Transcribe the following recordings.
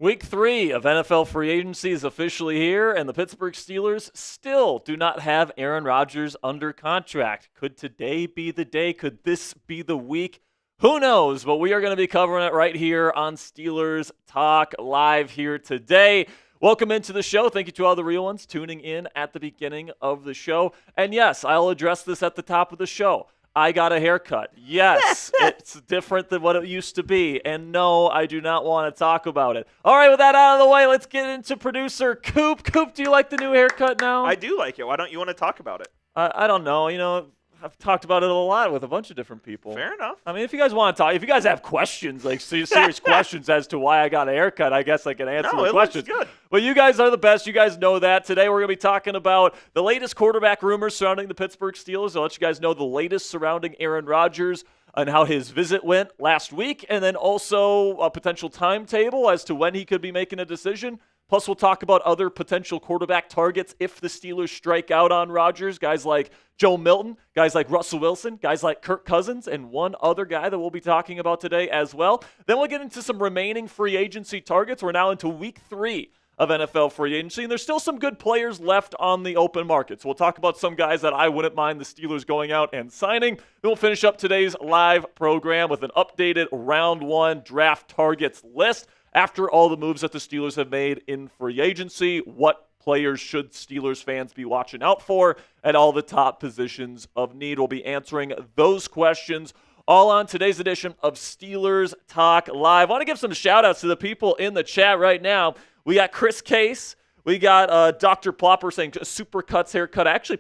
Week 3 of NFL free agency is officially here, and the Pittsburgh Steelers still do not have Aaron Rodgers under contract. Could today be the day? Could this be the week? Who knows? But we are going to be covering it right here on Steelers Talk Live here today. Welcome into the show. Thank you to all the real ones tuning in at the beginning of the show. And yes, I'll address this at the top of the show. I got a haircut. Yes, it's different than what it used to be. And no, I do not want to talk about it. All right, with that out of the way, let's get into producer Coop. Coop, do you like the new haircut now? I do like it. Why don't you want to talk about it? I don't know. I've talked about it a lot with a bunch of different people. Fair enough. I mean, if you guys want to talk, if you guys have questions, like serious questions as to why I got a haircut, I guess I can answer the questions. Looks good. But you guys are the best. You guys know that. Today we're going to be talking about the latest quarterback rumors surrounding the Pittsburgh Steelers. I'll let you guys know the latest surrounding Aaron Rodgers and how his visit went last week, and then also a potential timetable as to when he could be making a decision. Plus, we'll talk about other potential quarterback targets if the Steelers strike out on Rodgers. Guys like Joe Milton, guys like Russell Wilson, guys like Kirk Cousins, and one other guy that we'll be talking about today as well. Then we'll get into some remaining free agency targets. We're now into week 3 of NFL free agency, and there's still some good players left on the open market. So we'll talk about some guys that I wouldn't mind the Steelers going out and signing. Then we'll finish up today's live program with an updated round 1 draft targets list. After all the moves that the Steelers have made in free agency, what players should Steelers fans be watching out for at all the top positions of need? We'll be answering those questions all on today's edition of Steelers Talk Live. I want to give some shout-outs to the people in the chat right now. We got Chris Case. We got Dr. Plopper saying Supercuts haircut. I actually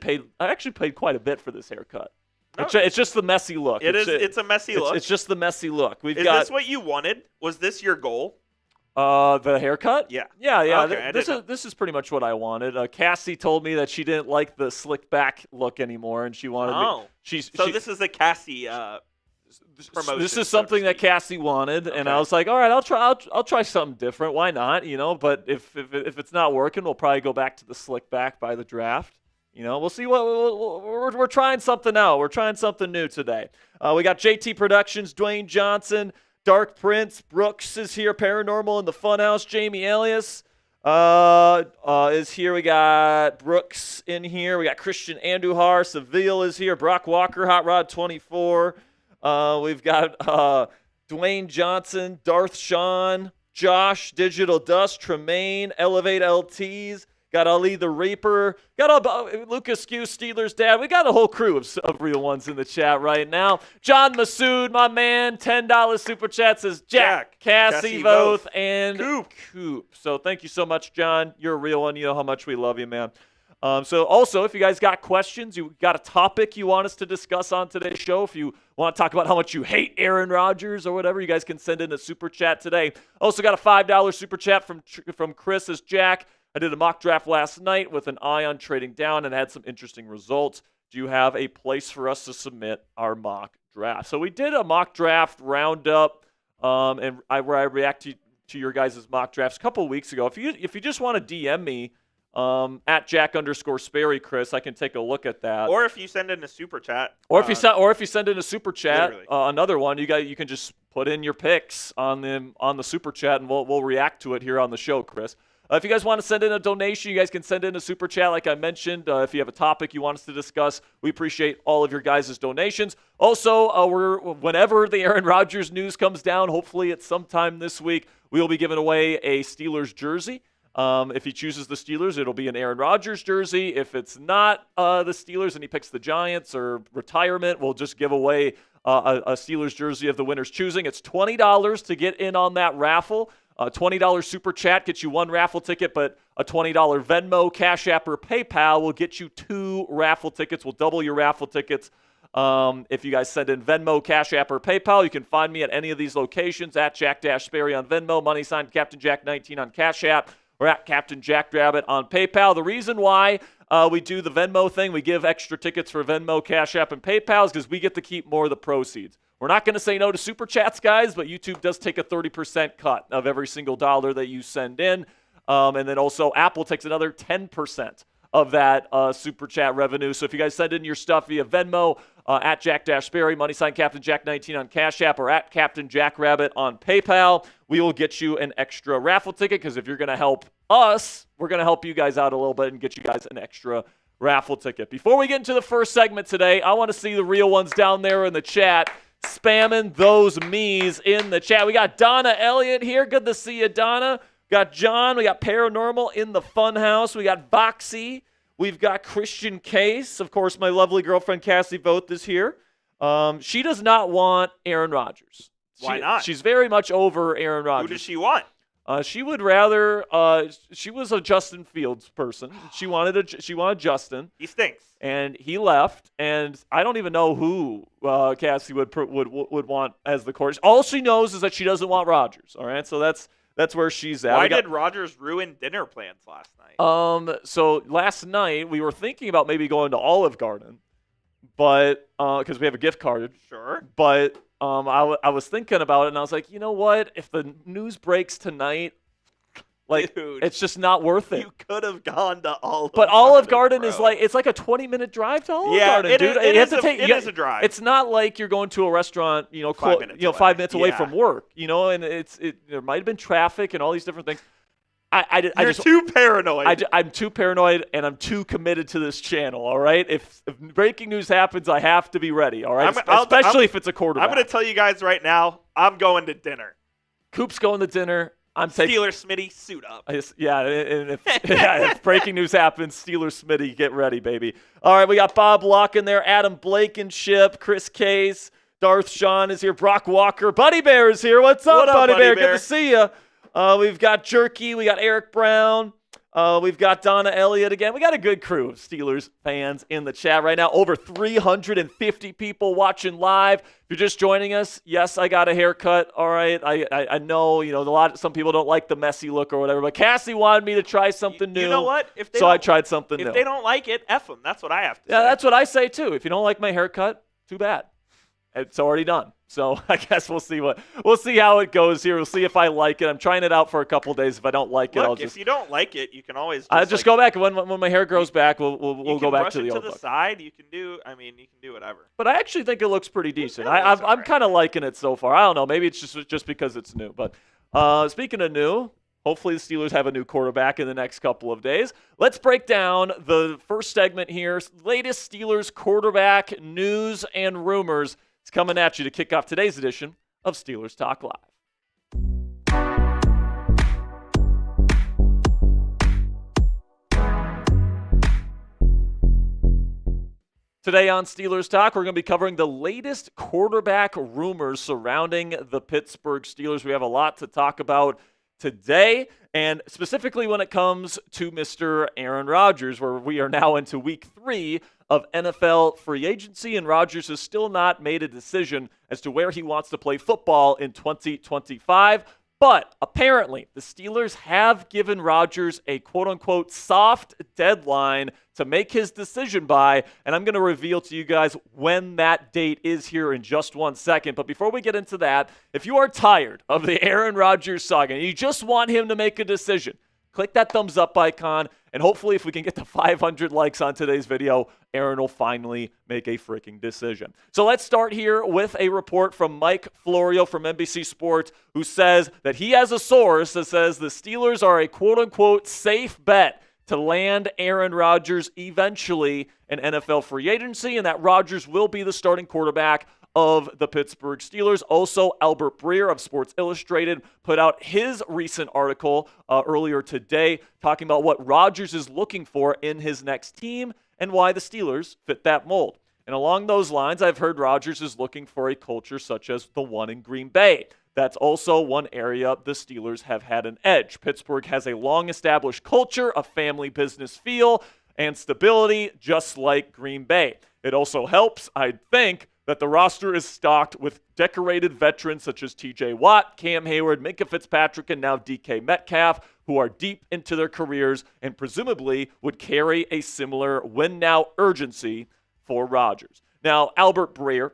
paid quite a bit for this haircut. No. It's just the messy look. It's a messy look. It's just the messy look. Is this what you wanted? Was this your goal? The haircut? Yeah. Okay, this this is pretty much what I wanted. Cassie told me that she didn't like the slick back look anymore, and she wanted me. This is a Cassie promotion. This is something that Cassie wanted, and I was like, all right, I'll try something different. Why not? But if it's not working, we'll probably go back to the slick back by the draft. We'll see what we're trying something out. We're trying something new today. We got JT Productions, Dwayne Johnson. Dark Prince, Brooks is here, Paranormal in the Funhouse, Jamie Elias is here. We got Brooks in here. We got Christian Andujar, Seville is here, Brock Walker, Hot Rod 24. We've got Dwayne Johnson, Darth Sean, Josh, Digital Dust, Tremaine, Elevate LTs. Got Ali the Reaper. Got Lucas Q, Steelers Dad. We got a whole crew of real ones in the chat right now. John Masood, my man, $10 super chat says Jack, Cassie Voth, and Coop. So thank you so much, John. You're a real one. You know how much we love you, man. So also, if you guys got questions, you got a topic you want us to discuss on today's show, if you want to talk about how much you hate Aaron Rodgers or whatever, you guys can send in a super chat today. Also got a $5 super chat from Chris as Jack. I did a mock draft last night with an eye on trading down and had some interesting results. Do you have a place for us to submit our mock draft? So we did a mock draft roundup, where I react to your guys' mock drafts a couple weeks ago. If you just want to DM me at Jack_Sperry, Chris, I can take a look at that. Or if you send in a super chat. Or if you send in a super chat, another one, you can just put in your picks on the super chat, and we'll react to it here on the show, Chris. If you guys want to send in a donation, you guys can send in a super chat like I mentioned. If you have a topic you want us to discuss, we appreciate all of your guys' donations. Also, whenever the Aaron Rodgers news comes down, hopefully it's sometime this week, we will be giving away a Steelers jersey. If he chooses the Steelers, it'll be an Aaron Rodgers jersey. If it's not the Steelers and he picks the Giants or retirement, we'll just give away a Steelers jersey of the winner's choosing. It's $20 to get in on that raffle. A $20 super chat gets you 1 raffle ticket, but a $20 Venmo, Cashapp, or PayPal will get you 2 raffle tickets. We'll double your raffle tickets. If you guys send in Venmo, Cashapp, or PayPal, you can find me at any of these locations, at Jack-Sperry on Venmo, #, Captain Jack 19 on Cashapp, or at Captain Jack Rabbit on PayPal. The reason why we do the Venmo thing, we give extra tickets for Venmo, Cashapp, and PayPal is because we get to keep more of the proceeds. We're not going to say no to super chats, guys, but YouTube does take a 30% cut of every single dollar that you send in. And then also Apple takes another 10% of that super chat revenue. So if you guys send in your stuff via Venmo, at Jack Sperry, # Captain Jack 19 on Cash App, or at Captain Jack Rabbit on PayPal, we will get you an extra raffle ticket, because if you're going to help us, we're going to help you guys out a little bit and get you guys an extra raffle ticket. Before we get into the first segment today, I want to see the real ones down there in the chat spamming those me's in the chat. We got Donna Elliott here. Good to see you, Donna. We got John. We got Paranormal in the Funhouse. We got Boxy. We've got Christian Case. Of course, my lovely girlfriend Cassie Voth is here. She does not want Aaron Rodgers. Why not? She's very much over Aaron Rodgers. Who does she want? She would rather. She was a Justin Fields person. She wanted Justin. He stinks, and he left. And I don't even know who Cassie would want as the coach. All she knows is that she doesn't want Rodgers. All right, so that's where she's at. Why did Rodgers ruin dinner plans last night? So last night we were thinking about maybe going to Olive Garden, but because we have a gift card. Sure. But I was thinking about it, and I was like, you know what? If the news breaks tonight, like, dude, it's just not worth it. You could have gone to Olive Garden. But Olive Garden is like, it's like a 20-minute drive to Olive Garden, dude. It is a drive. It's not like you're going to a restaurant, 5 minutes away from work, and there might have been traffic and all these different things. You're too paranoid. I'm too paranoid, and I'm too committed to this channel, all right? If breaking news happens, I have to be ready, all right? Especially if it's a quarterback. I'm going to tell you guys right now, I'm going to dinner. Coop's going to dinner. I'm taking Steelers Smitty, suit up. And if breaking news happens, Steelers Smitty, get ready, baby. All right, we got Bob Locke in there, Adam Blankenship, Chris Case, Darth Sean is here, Brock Walker, Buddy Bear is here. What's up, Buddy Bear? Good to see you. We've got Jerky, we got Eric Brown, we've got Donna Elliott again. We got a good crew of Steelers fans in the chat right now. Over 350 people watching live. If you're just joining us, yes, I got a haircut. All right, I know, some people don't like the messy look or whatever, but Cassie wanted me to try something new. You know what? I tried something new. If they don't like it, F them. That's what I have to say. Yeah, that's what I say too. If you don't like my haircut, too bad. It's already done. So I guess we'll see how it goes here. We'll see if I like it. I'm trying it out for a couple days. If I don't like it, if you don't like it, you can always just go back. When my hair grows back, we'll go back to the old look. Side. You can do whatever. But I actually think it looks pretty decent. I'm kind of liking it so far. I don't know. Maybe it's just because it's new. But speaking of new, hopefully the Steelers have a new quarterback in the next couple of days. Let's break down the first segment here. Latest Steelers quarterback news and rumors. It's coming at you to kick off today's edition of Steelers Talk Live. Today on Steelers Talk, we're going to be covering the latest quarterback rumors surrounding the Pittsburgh Steelers. We have a lot to talk about today, and specifically when it comes to Mr. Aaron Rodgers, where we are now into week 3 of NFL free agency, and Rodgers has still not made a decision as to where he wants to play football in 2025. But apparently, the Steelers have given Rodgers a quote-unquote soft deadline to make his decision by, and I'm going to reveal to you guys when that date is here in just 1 second. But before we get into that, if you are tired of the Aaron Rodgers saga and you just want him to make a decision, click that thumbs up icon, and hopefully if we can get to 500 likes on today's video, Aaron will finally make a freaking decision. So let's start here with a report from Mike Florio from NBC Sports, who says that he has a source that says the Steelers are a quote-unquote safe bet to land Aaron Rodgers eventually in NFL free agency, and that Rodgers will be the starting quarterback of the Pittsburgh Steelers. Also, Albert Breer of Sports Illustrated put out his recent article earlier today talking about what Rodgers is looking for in his next team and why the Steelers fit that mold. And along those lines, I've heard Rodgers is looking for a culture such as the one in Green Bay. That's also one area the Steelers have had an edge. Pittsburgh has a long-established culture, a family business feel, and stability, just like Green Bay. It also helps, I think, that the roster is stocked with decorated veterans such as TJ Watt, Cam Hayward, Minkah Fitzpatrick, and now DK Metcalf, who are deep into their careers and presumably would carry a similar win-now urgency for Rodgers. Now, Albert Breer,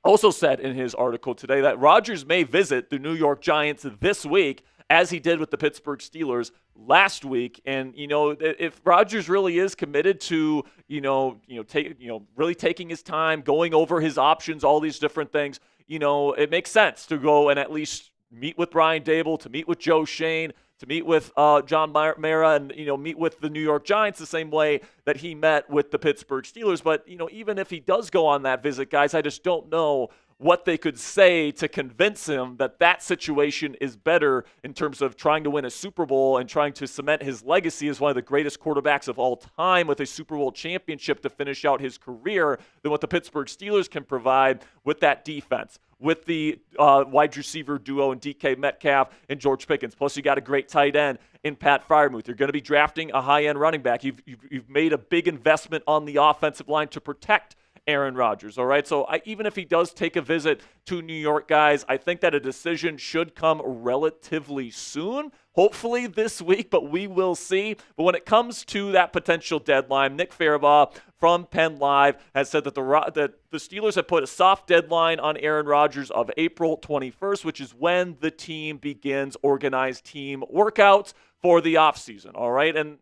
also said in his article today that Rodgers may visit the New York Giants this week, as he did with the Pittsburgh Steelers last week. And, if Rodgers really is committed to, really taking his time, going over his options, all these different things, it makes sense to go and at least meet with Brian Dable, to meet with Joe Shane, to meet with John Mara, and meet with the New York Giants the same way that he met with the Pittsburgh Steelers. But even if he does go on that visit, guys, I just don't know what they could say to convince him that that situation is better in terms of trying to win a Super Bowl and trying to cement his legacy as one of the greatest quarterbacks of all time with a Super Bowl championship to finish out his career than what the Pittsburgh Steelers can provide with that defense, with the wide receiver duo in DK Metcalf and George Pickens. Plus, you got a great tight end in Pat Freiermuth. You're going to be drafting a high-end running back. You've made a big investment on the offensive line to protect Aaron Rodgers, all right? So even if he does take a visit to New York, guys, I think that a decision should come relatively soon, hopefully this week, but we will see. But when it comes to that potential deadline, Nick Farabaugh from Penn Live has said that the Steelers have put a soft deadline on Aaron Rodgers of April 21st, which is when the team begins organized team workouts for the offseason, all right? And,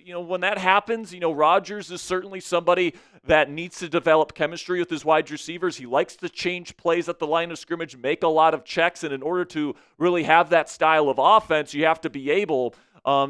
when that happens, Rodgers is certainly somebody that needs to develop chemistry with his wide receivers. He likes to change plays at the line of scrimmage, make a lot of checks, and in order to really have that style of offense, you have to be able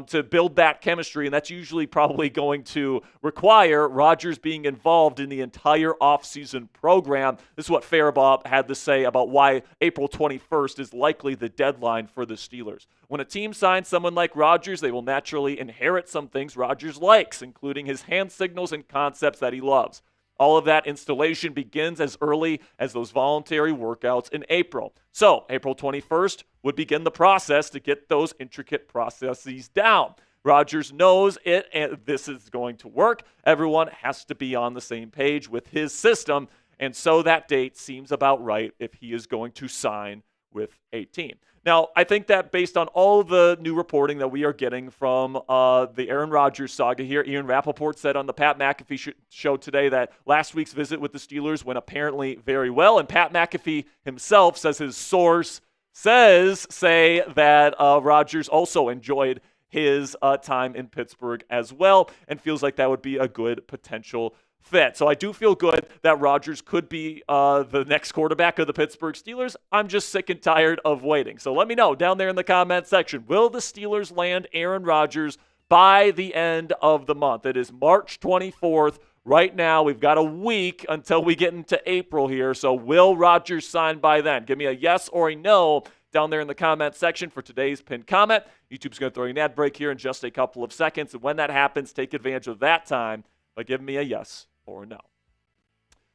to build that chemistry, and that's usually probably going to require Rodgers being involved in the entire offseason program. This is what Farabaugh had to say about why April 21st is likely the deadline for the Steelers. When a team signs someone like Rodgers, they will naturally inherit some things Rodgers likes, including his hand signals and concepts that he loves. All of that installation begins as early as those voluntary workouts in April. So April 21st would begin the process to get those intricate processes down. Rodgers knows it, and this is going to work. Everyone has to be on the same page with his system, and so that date seems about right if he is going to sign with a team. Now, I think that based on all the new reporting that we are getting from the Aaron Rodgers saga here, Ian Rappaport said on the Pat McAfee show today that last week's visit with the Steelers went apparently very well, and Pat McAfee himself says his source say that Rodgers also enjoyed his time in Pittsburgh as well and feels like that would be a good potential fit. So I do feel good that Rodgers could be the next quarterback of the Pittsburgh Steelers. I'm just sick and tired of waiting. So let me know down there in the comment section. Will the Steelers land Aaron Rodgers by the end of the month? It is March 24th. Right now, we've got a week until we get into April here. So will Rodgers sign by then? Give me a yes or a no down there in the comment section for today's pinned comment. YouTube's going to throw you an ad break here in just a couple of seconds. And when that happens, take advantage of that time by giving me a yes or no.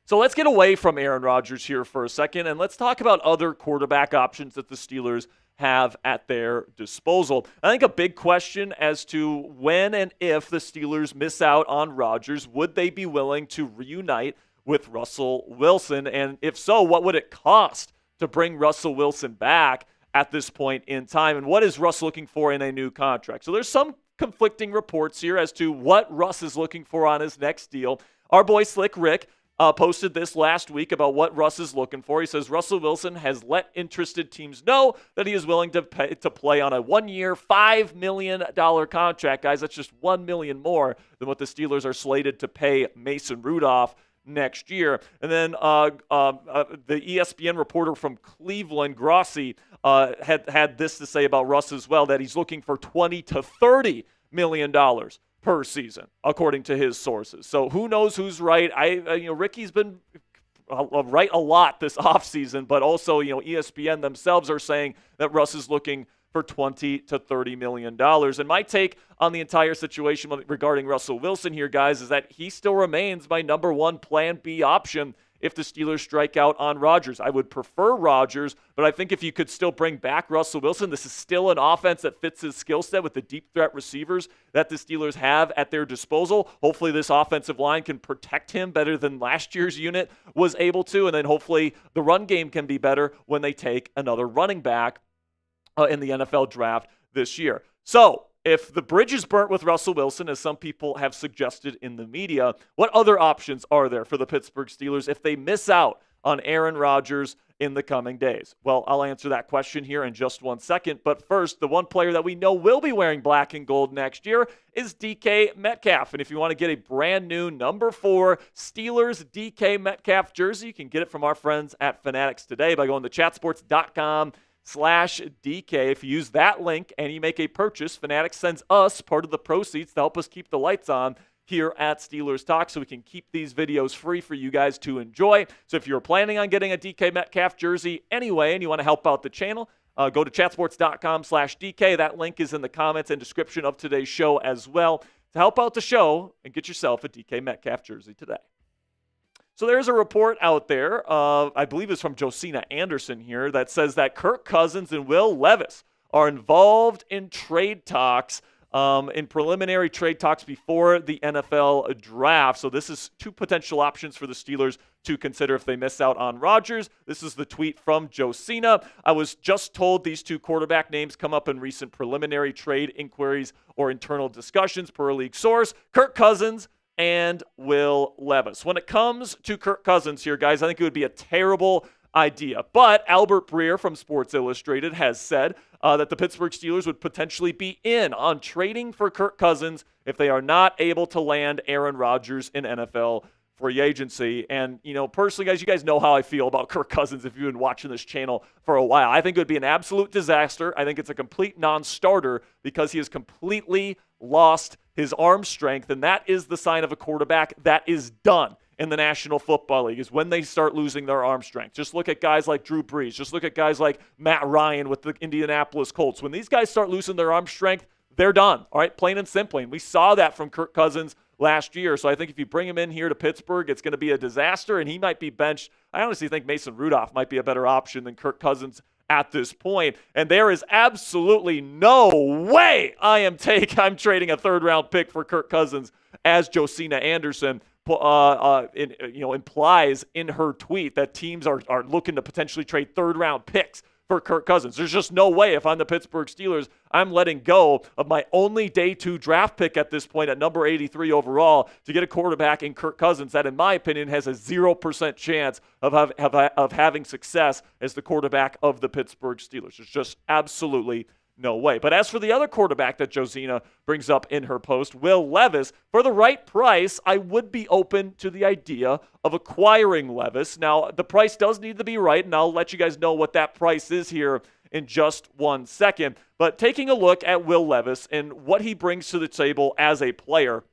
So let's get away from Aaron Rodgers here for a second, and let's talk about other quarterback options that the Steelers have at their disposal. I think a big question as to when and if the Steelers miss out on Rodgers, would they be willing to reunite with Russell Wilson? And if so, what would it cost to bring Russell Wilson back at this point in time? And what is Russ looking for in a new contract? So there's some conflicting reports here as to what Russ is looking for on his next deal. Our boy Slick Rick posted this last week about what Russ is looking for. He says Russell Wilson has let interested teams know that he is willing to play on a 1-year, $5 million contract. Guys, that's just $1 million more than what the Steelers are slated to pay Mason Rudolph next year. And then the ESPN reporter from Cleveland, Grossi, had this to say about Russ as well, that he's looking for $20 to $30 million per season, according to his sources. So who knows who's right? Ricky's been right a lot this offseason, but also, ESPN themselves are saying that Russ is looking for $20 to $30 million. And my take on the entire situation regarding Russell Wilson here, guys, is that he still remains my number one plan B option if the Steelers strike out on Rodgers. I would prefer Rodgers, but I think if you could still bring back Russell Wilson, this is still an offense that fits his skill set with the deep threat receivers that the Steelers have at their disposal. Hopefully this offensive line can protect him better than last year's unit was able to, and then hopefully the run game can be better when they take another running back in the NFL draft this year. So if the bridge is burnt with Russell Wilson, as some people have suggested in the media, what other options are there for the Pittsburgh Steelers if they miss out on Aaron Rodgers in the coming days? Well, I'll answer that question here in just 1 second. But first, the one player that we know will be wearing black and gold next year is DK Metcalf. And if you want to get a brand new number 4 Steelers DK Metcalf jersey, you can get it from our friends at Fanatics today by going to chatsports.com/DK. If you use that link and you make a purchase, Fanatics sends us part of the proceeds to help us keep the lights on here at Steelers Talk, so we can keep these videos free for you guys to enjoy. So if you're planning on getting a DK Metcalf jersey anyway and you want to help out the channel, go to chatsports.com/DK. That link is in the comments and description of today's show as well to help out the show and get yourself a DK Metcalf jersey today. So there's a report out there, I believe it's from Josina Anderson here, that says that Kirk Cousins and Will Levis are involved in trade talks, in preliminary trade talks before the NFL draft. So this is 2 potential options for the Steelers to consider if they miss out on Rodgers. This is the tweet from Josina. I was just told these 2 quarterback names come up in recent preliminary trade inquiries or internal discussions per a league source. Kirk Cousins and Will Levis. When it comes to Kirk Cousins here, guys, I think it would be a terrible idea. But Albert Breer from Sports Illustrated has said that the Pittsburgh Steelers would potentially be in on trading for Kirk Cousins if they are not able to land Aaron Rodgers in NFL free agency. And, personally, guys, you guys know how I feel about Kirk Cousins if you've been watching this channel for a while. I think it would be an absolute disaster. I think it's a complete non-starter because he has completely lost his arm strength, and that is the sign of a quarterback that is done in the National Football League, is when they start losing their arm strength. Just look at guys like Drew Brees. Just look at guys like Matt Ryan with the Indianapolis Colts. When these guys start losing their arm strength, they're done, all right, plain and simply. And we saw that from Kirk Cousins last year. So I think if you bring him in here to Pittsburgh, it's going to be a disaster, and he might be benched. I honestly think Mason Rudolph might be a better option than Kirk Cousins at this point. And there is absolutely no way I'm trading a 3rd-round pick for Kirk Cousins, as Josina Anderson implies in her tweet that teams are looking to potentially trade 3rd-round picks for Kirk Cousins. There's just no way, if I'm the Pittsburgh Steelers, I'm letting go of my only day 2 draft pick at this point at number 83 overall to get a quarterback in Kirk Cousins that, in my opinion, has a 0% chance of having success as the quarterback of the Pittsburgh Steelers. There's just absolutely no way. But as for the other quarterback that Josina brings up in her post, Will Levis, for the right price, I would be open to the idea of acquiring Levis. Now, the price does need to be right, and I'll let you guys know what that price is here in just 1 second. But taking a look at Will Levis and what he brings to the table as a player,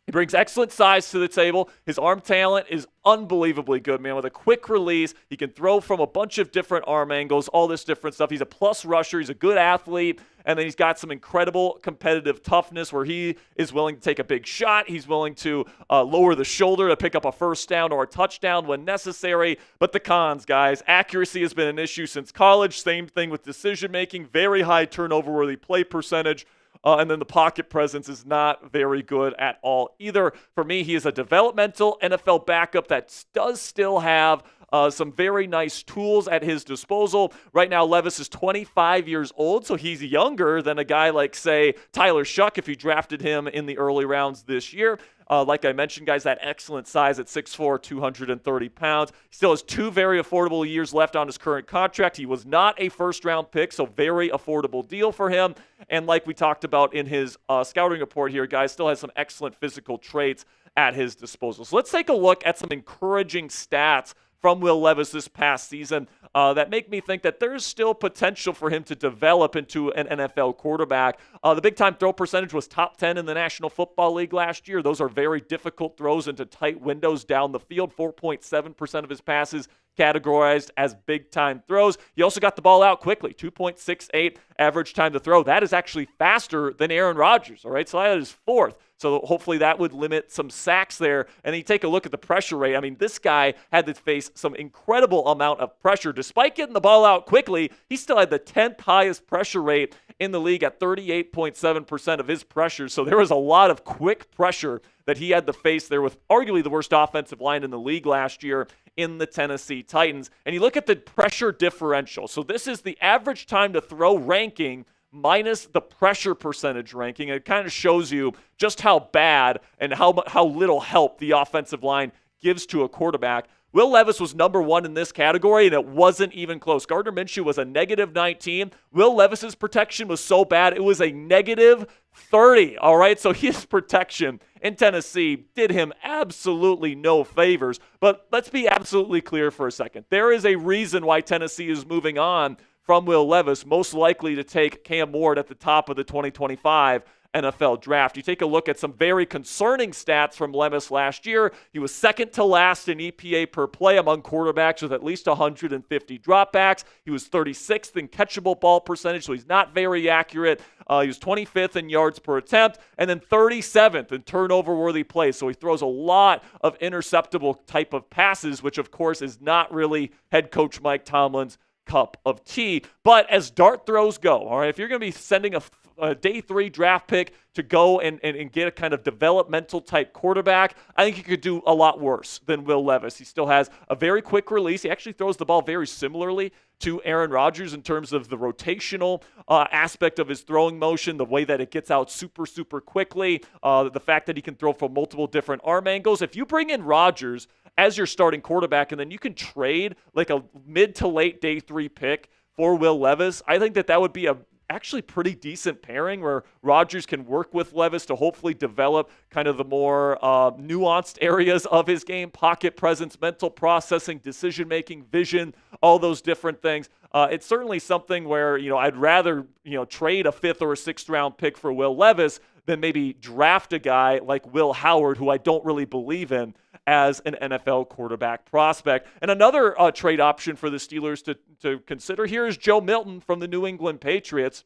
he brings excellent size to the table. His arm talent is unbelievably good, man. With a quick release, he can throw from a bunch of different arm angles, all this different stuff. He's a plus rusher. He's a good athlete. And then he's got some incredible competitive toughness where he is willing to take a big shot. He's willing to lower the shoulder to pick up a 1st down or a touchdown when necessary. But the cons, guys, accuracy has been an issue since college. Same thing with decision-making. Very high turnover-worthy play percentage. And then the pocket presence is not very good at all either. For me, he is a developmental NFL backup that does still have some very nice tools at his disposal. Right now, Levis is 25 years old, so he's younger than a guy like, say, Tyler Shuck if you drafted him in the early rounds this year. Like I mentioned, guys, that excellent size at 6'4", 230 pounds. He still has 2 very affordable years left on his current contract. He was not a 1st-round pick, so very affordable deal for him. And like we talked about in his scouting report here, guys, still has some excellent physical traits at his disposal. So let's take a look at some encouraging stats from Will Levis this past season that make me think that there's still potential for him to develop into an NFL quarterback. The big-time throw percentage was top 10 in the National Football League last year. Those are very difficult throws into tight windows down the field. 4.7% of his passes categorized as big-time throws. He also got the ball out quickly, 2.68 average time to throw. That is actually faster than Aaron Rodgers, all right? So that is 4th. So hopefully that would limit some sacks there. And then you take a look at the pressure rate. I mean, this guy had to face some incredible amount of pressure. Despite getting the ball out quickly, he still had the 10th highest pressure rate in the league at 38.7% of his pressures. So there was a lot of quick pressure that he had to face there with arguably the worst offensive line in the league last year in the Tennessee Titans. And you look at the pressure differential. So this is the average time to throw ranking minus the pressure percentage ranking. It kind of shows you just how bad and how little help the offensive line gives to a quarterback. Will Levis was number 1 in this category, and it wasn't even close. Gardner Minshew was a negative 19. Will Levis's protection was so bad, it was a negative 30. All right, so his protection in Tennessee did him absolutely no favors. But let's be absolutely clear for a second. There is a reason why Tennessee is moving on from Will Levis, most likely to take Cam Ward at the top of the 2025 NFL draft. You take a look at some very concerning stats from Levis last year. He was second to last in EPA per play among quarterbacks with at least 150 dropbacks. He was 36th in catchable ball percentage, so he's not very accurate. He was 25th in yards per attempt, and then 37th in turnover-worthy plays. So he throws a lot of interceptable type of passes, which of course is not really head coach Mike Tomlin's cup of tea. But as dart throws go, all right, if you're going to be sending a day 3 draft pick to go and get a kind of developmental type quarterback, I think you could do a lot worse than Will Levis. He still has a very quick release. He actually throws the ball very similarly to Aaron Rodgers in terms of the rotational aspect of his throwing motion, the way that it gets out super, super quickly, the fact that he can throw from multiple different arm angles. If you bring in Rodgers as your starting quarterback and then you can trade like a mid to late day 3 pick for Will Levis, I think that would be a actually pretty decent pairing where Rodgers can work with Levis to hopefully develop kind of the more nuanced areas of his game, pocket presence, mental processing, decision-making, vision, all those different things. It's certainly something where, I'd rather, trade a 5th or a 6th round pick for Will Levis than maybe draft a guy like Will Howard, who I don't really believe in as an NFL quarterback prospect. And another trade option for the Steelers to consider here is Joe Milton from the New England Patriots,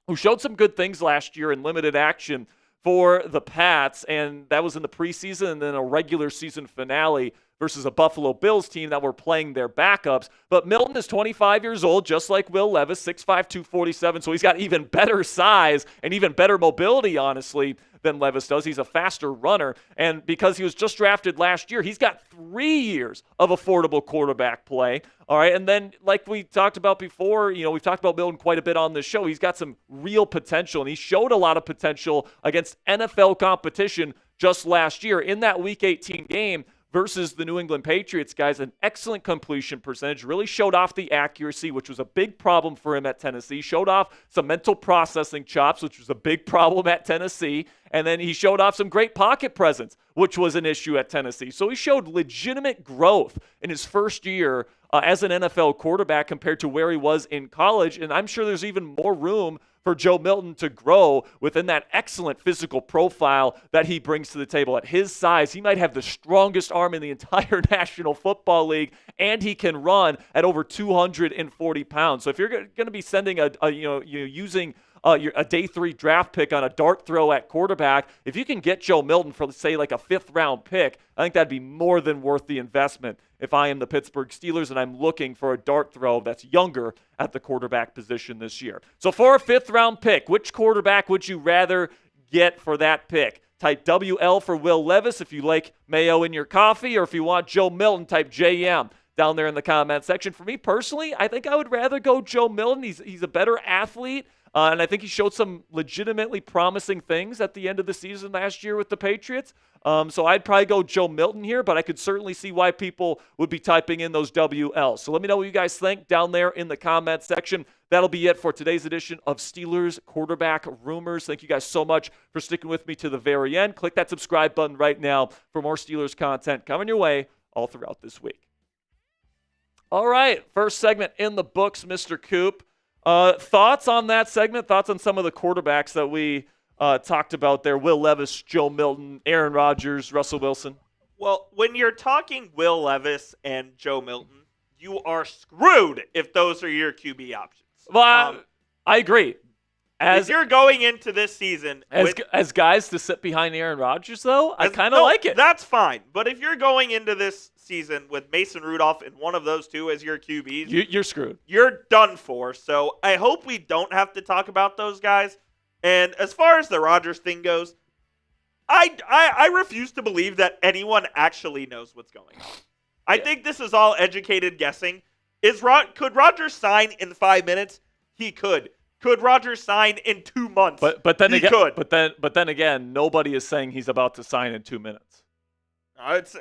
who showed some good things last year in limited action for the Pats, and that was in the preseason and then a regular season finale versus a Buffalo Bills team that were playing their backups. But Milton is 25 years old, just like Will Levis, 6'5", 247, so he's got even better size and even better mobility, honestly, than Levis does. He's a faster runner, and because he was just drafted last year, he's got 3 years of affordable quarterback play. All right, and then like we talked about before, we've talked about Milton quite a bit on this show. He's got some real potential, and he showed a lot of potential against NFL competition just last year. In that Week 18 game versus the New England Patriots, guys, an excellent completion percentage, really showed off the accuracy, which was a big problem for him at Tennessee, showed off some mental processing chops, which was a big problem at Tennessee, and then he showed off some great pocket presence, which was an issue at Tennessee. So he showed legitimate growth in his first year as an NFL quarterback compared to where he was in college, and I'm sure there's even more room for Joe Milton to grow within that excellent physical profile that he brings to the table. At his size, he might have the strongest arm in the entire National Football League, and he can run at over 240 pounds. So if you're going to be sending using a day 3 draft pick on a dart throw at quarterback, if you can get Joe Milton for, say, like a 5th round pick, I think that'd be more than worth the investment if I am the Pittsburgh Steelers and I'm looking for a dart throw that's younger at the quarterback position this year. So for a 5th round pick, which quarterback would you rather get for that pick? Type WL for Will Levis if you like mayo in your coffee, or if you want Joe Milton, type JM down there in the comment section. For me personally, I think I would rather go Joe Milton. He's a better athlete. And I think he showed some legitimately promising things at the end of the season last year with the Patriots. So I'd probably go Joe Milton here, but I could certainly see why people would be typing in those WLs. So let me know what you guys think down there in the comment section. That'll be it for today's edition of Steelers Quarterback Rumors. Thank you guys so much for sticking with me to the very end. Click that subscribe button right now for more Steelers content coming your way all throughout this week. All right, first segment in the books, Mr. Coop. Thoughts on that segment? Thoughts on some of the quarterbacks that we talked about there? Will Levis, Joe Milton, Aaron Rodgers, Russell Wilson. Well, when you're talking Will Levis and Joe Milton, you are screwed if those are your QB options. Well, I agree. If you're going into this season as guys to sit behind Aaron Rodgers, though, I kind of like it. That's fine. But if you're going into this season with Mason Rudolph and one of those two as your QBs, you're screwed. You're done for. So I hope we don't have to talk about those guys. And as far as the Rodgers thing goes, I refuse to believe that anyone actually knows what's going on. I think this is all educated guessing. Could Rodgers sign in 5 minutes? He could. Could Rodgers sign in 2 months? But then he again, could. But then again, nobody is saying he's about to sign in 2 minutes.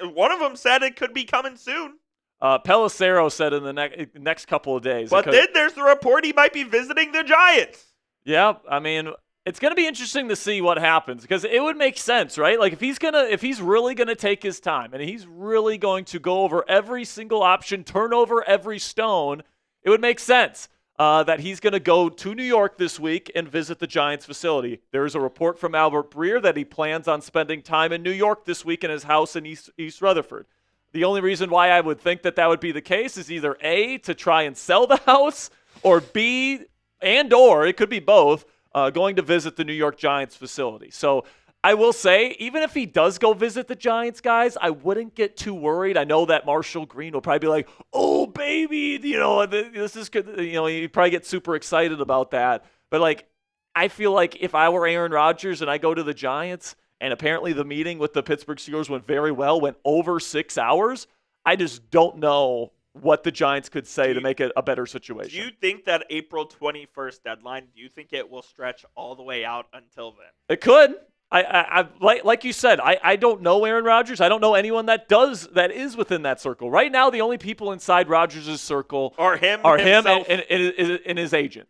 One of them said it could be coming soon. Pelissero said in the next couple of days. But then there's the report he might be visiting the Giants. Yeah, I mean, it's going to be interesting to see what happens because it would make sense, right? Like if he's really going to take his time and he's really going to go over every single option, turn over every stone, it would make sense that he's going to go to New York this week and visit the Giants facility. There's a report from Albert Breer that he plans on spending time in New York this week in his house in East Rutherford. The only reason why I would think that would be the case is either A, to try and sell the house, or B, or it could be both, going to visit the New York Giants facility. So I will say, even if he does go visit the Giants, guys, I wouldn't get too worried. I know that Marshall Green will probably be like, oh, baby, this is good. He'd probably get super excited about that. But, like, I feel like if I were Aaron Rodgers and I go to the Giants, and apparently the meeting with the Pittsburgh Steelers went very well, went over 6 hours, I just don't know what the Giants could say to make it a better situation. Do you think that April 21st deadline, do you think it will stretch all the way out until then? It could. I like you said, I don't know Aaron Rodgers. I don't know anyone that is within that circle. Right now, the only people inside Rodgers' circle are him and his agent.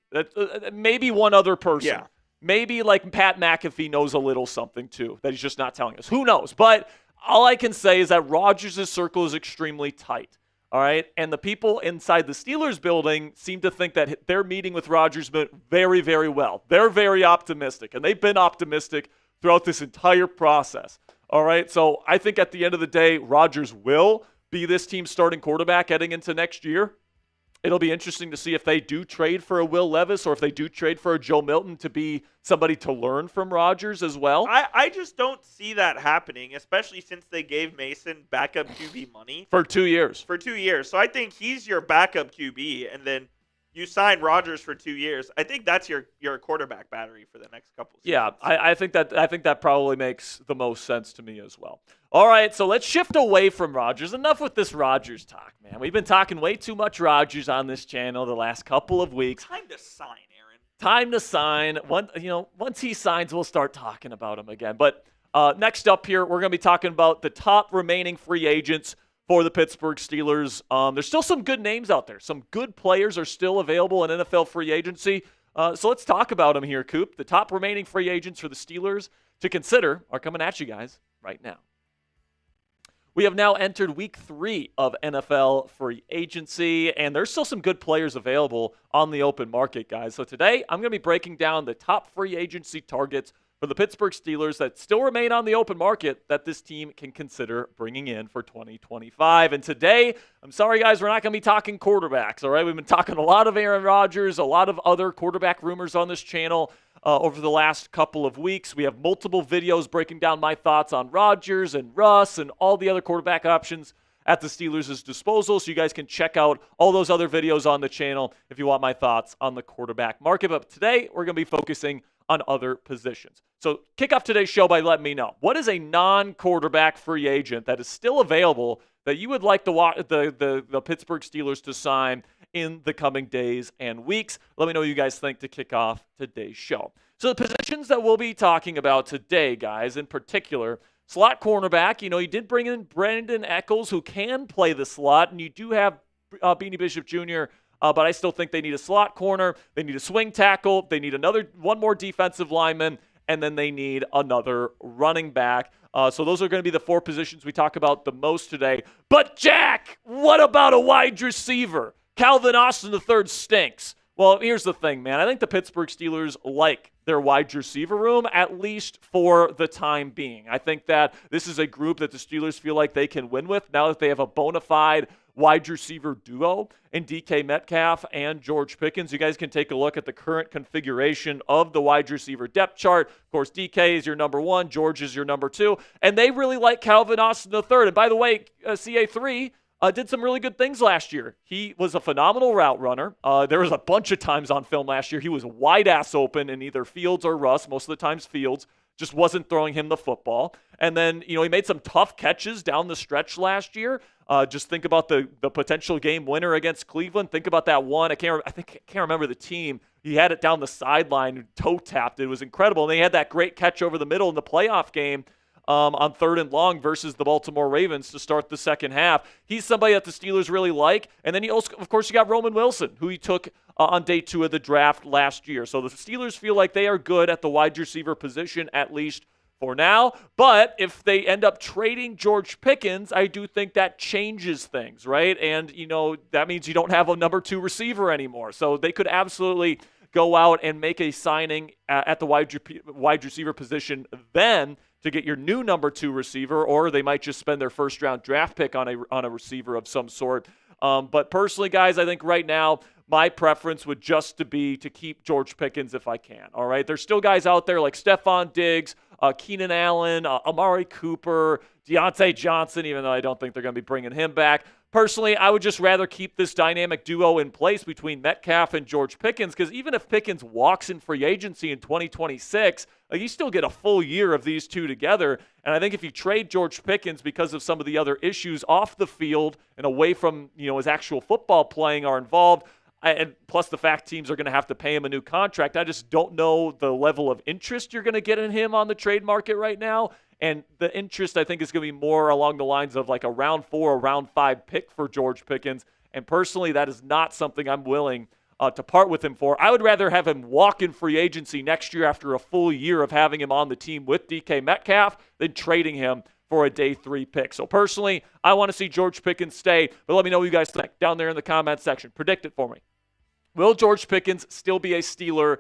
Maybe one other person. Yeah. Maybe like Pat McAfee knows a little something too that he's just not telling us. Who knows? But all I can say is that Rodgers' circle is extremely tight. All right. And the people inside the Steelers building seem to think that their meeting with Rodgers went very, very well. They're very optimistic, and they've been optimistic throughout this entire process. All right. So I think at the end of the day, Rodgers will be this team's starting quarterback heading into next year. It'll be interesting to see if they do trade for a Will Levis or if they do trade for a Joe Milton to be somebody to learn from Rodgers as well. I just don't see that happening, especially since they gave Mason backup QB money. For 2 years. For 2 years. So I think he's your backup QB, and then you sign Rodgers for 2 years. I think that's your quarterback battery for the next couple of seasons. Yeah, I think that probably makes the most sense to me as well. All right, so let's shift away from Rodgers. Enough with this Rodgers talk, man. We've been talking way too much Rodgers on this channel the last couple of weeks. Time to sign, Aaron. Time to sign. Once he signs, we'll start talking about him again. But next up here, we're going to be talking about the top remaining free agents for the Pittsburgh Steelers. There's still some good names out there. Some good players are still available in NFL free agency. So let's talk about them here, Coop. The top remaining free agents for the Steelers to consider are coming at you guys right now. We have now entered week 3 of NFL free agency, and there's still some good players available on the open market, guys. So today, I'm going to be breaking down the top free agency targets for the Pittsburgh Steelers that still remain on the open market that this team can consider bringing in for 2025. And today, I'm sorry, guys, we're not going to be talking quarterbacks, all right? We've been talking a lot of Aaron Rodgers, a lot of other quarterback rumors on this channel over the last couple of weeks. We have multiple videos breaking down my thoughts on Rodgers and Russ and all the other quarterback options at the Steelers' disposal, so you guys can check out all those other videos on the channel if you want my thoughts on the quarterback market. But today, we're going to be focusing on other positions. So kick off today's show by letting me know, what is a non-quarterback free agent that is still available that you would like the Pittsburgh Steelers to sign in the coming days and weeks? Let me know what you guys think to kick off today's show. So the positions that we'll be talking about today, guys, in particular, slot cornerback. You did bring in Brandon Echols, who can play the slot, and you do have Beanie Bishop Jr., but I still think they need a slot corner. They need a swing tackle. They need one more defensive lineman, and then they need another running back. So those are going to be the 4 positions we talk about the most today. But Jack, what about a wide receiver? Calvin Austin III stinks. Well, here's the thing, man. I think the Pittsburgh Steelers like their wide receiver room, at least for the time being. I think that this is a group that the Steelers feel like they can win with now that they have a bona fide wide receiver duo in DK Metcalf and George Pickens. You guys can take a look at the current configuration of the wide receiver depth chart. Of course, DK is your number 1, George is your number 2, and they really like Calvin Austin III. And by the way, CA3 did some really good things last year. He was a phenomenal route runner. There was a bunch of times on film last year he was wide ass open in either Fields or Russ, most of the times Fields. Just wasn't throwing him the football. And then, he made some tough catches down the stretch last year. Just think about the potential game winner against Cleveland. Think about that one. I can't remember the team. He had it down the sideline, toe tapped. It was incredible. And they had that great catch over the middle in the playoff game on 3rd and long versus the Baltimore Ravens to start the second half. He's somebody that the Steelers really like. And then you also, of course, you got Roman Wilson, who he took on day 2 of the draft last year. So the Steelers feel like they are good at the wide receiver position, at least for now. But if they end up trading George Pickens, I do think that changes things, right? And, that means you don't have a number 2 receiver anymore. So they could absolutely go out and make a signing at the wide receiver position then to get your new number 2 receiver, or they might just spend their first-round draft pick on a receiver of some sort. But personally, guys, I think right now my preference would just be to keep George Pickens if I can, all right? There's still guys out there like Stephon Diggs, Keenan Allen, Amari Cooper, Deontay Johnson, even though I don't think they're going to be bringing him back. Personally, I would just rather keep this dynamic duo in place between Metcalf and George Pickens, because even if Pickens walks in free agency in 2026, you still get a full year of these two together. And I think if you trade George Pickens because of some of the other issues off the field and away from his actual football playing are involved, and plus the fact teams are going to have to pay him a new contract, I just don't know the level of interest you're going to get in him on the trade market right now. And the interest, I think, is going to be more along the lines of like a round 4 or round 5 pick for George Pickens. And personally, that is not something I'm willing to part with him for. I would rather have him walk in free agency next year after a full year of having him on the team with DK Metcalf than trading him for a day 3 pick. So personally, I want to see George Pickens stay. But let me know what you guys think down there in the comment section. Predict it for me. Will George Pickens still be a Steeler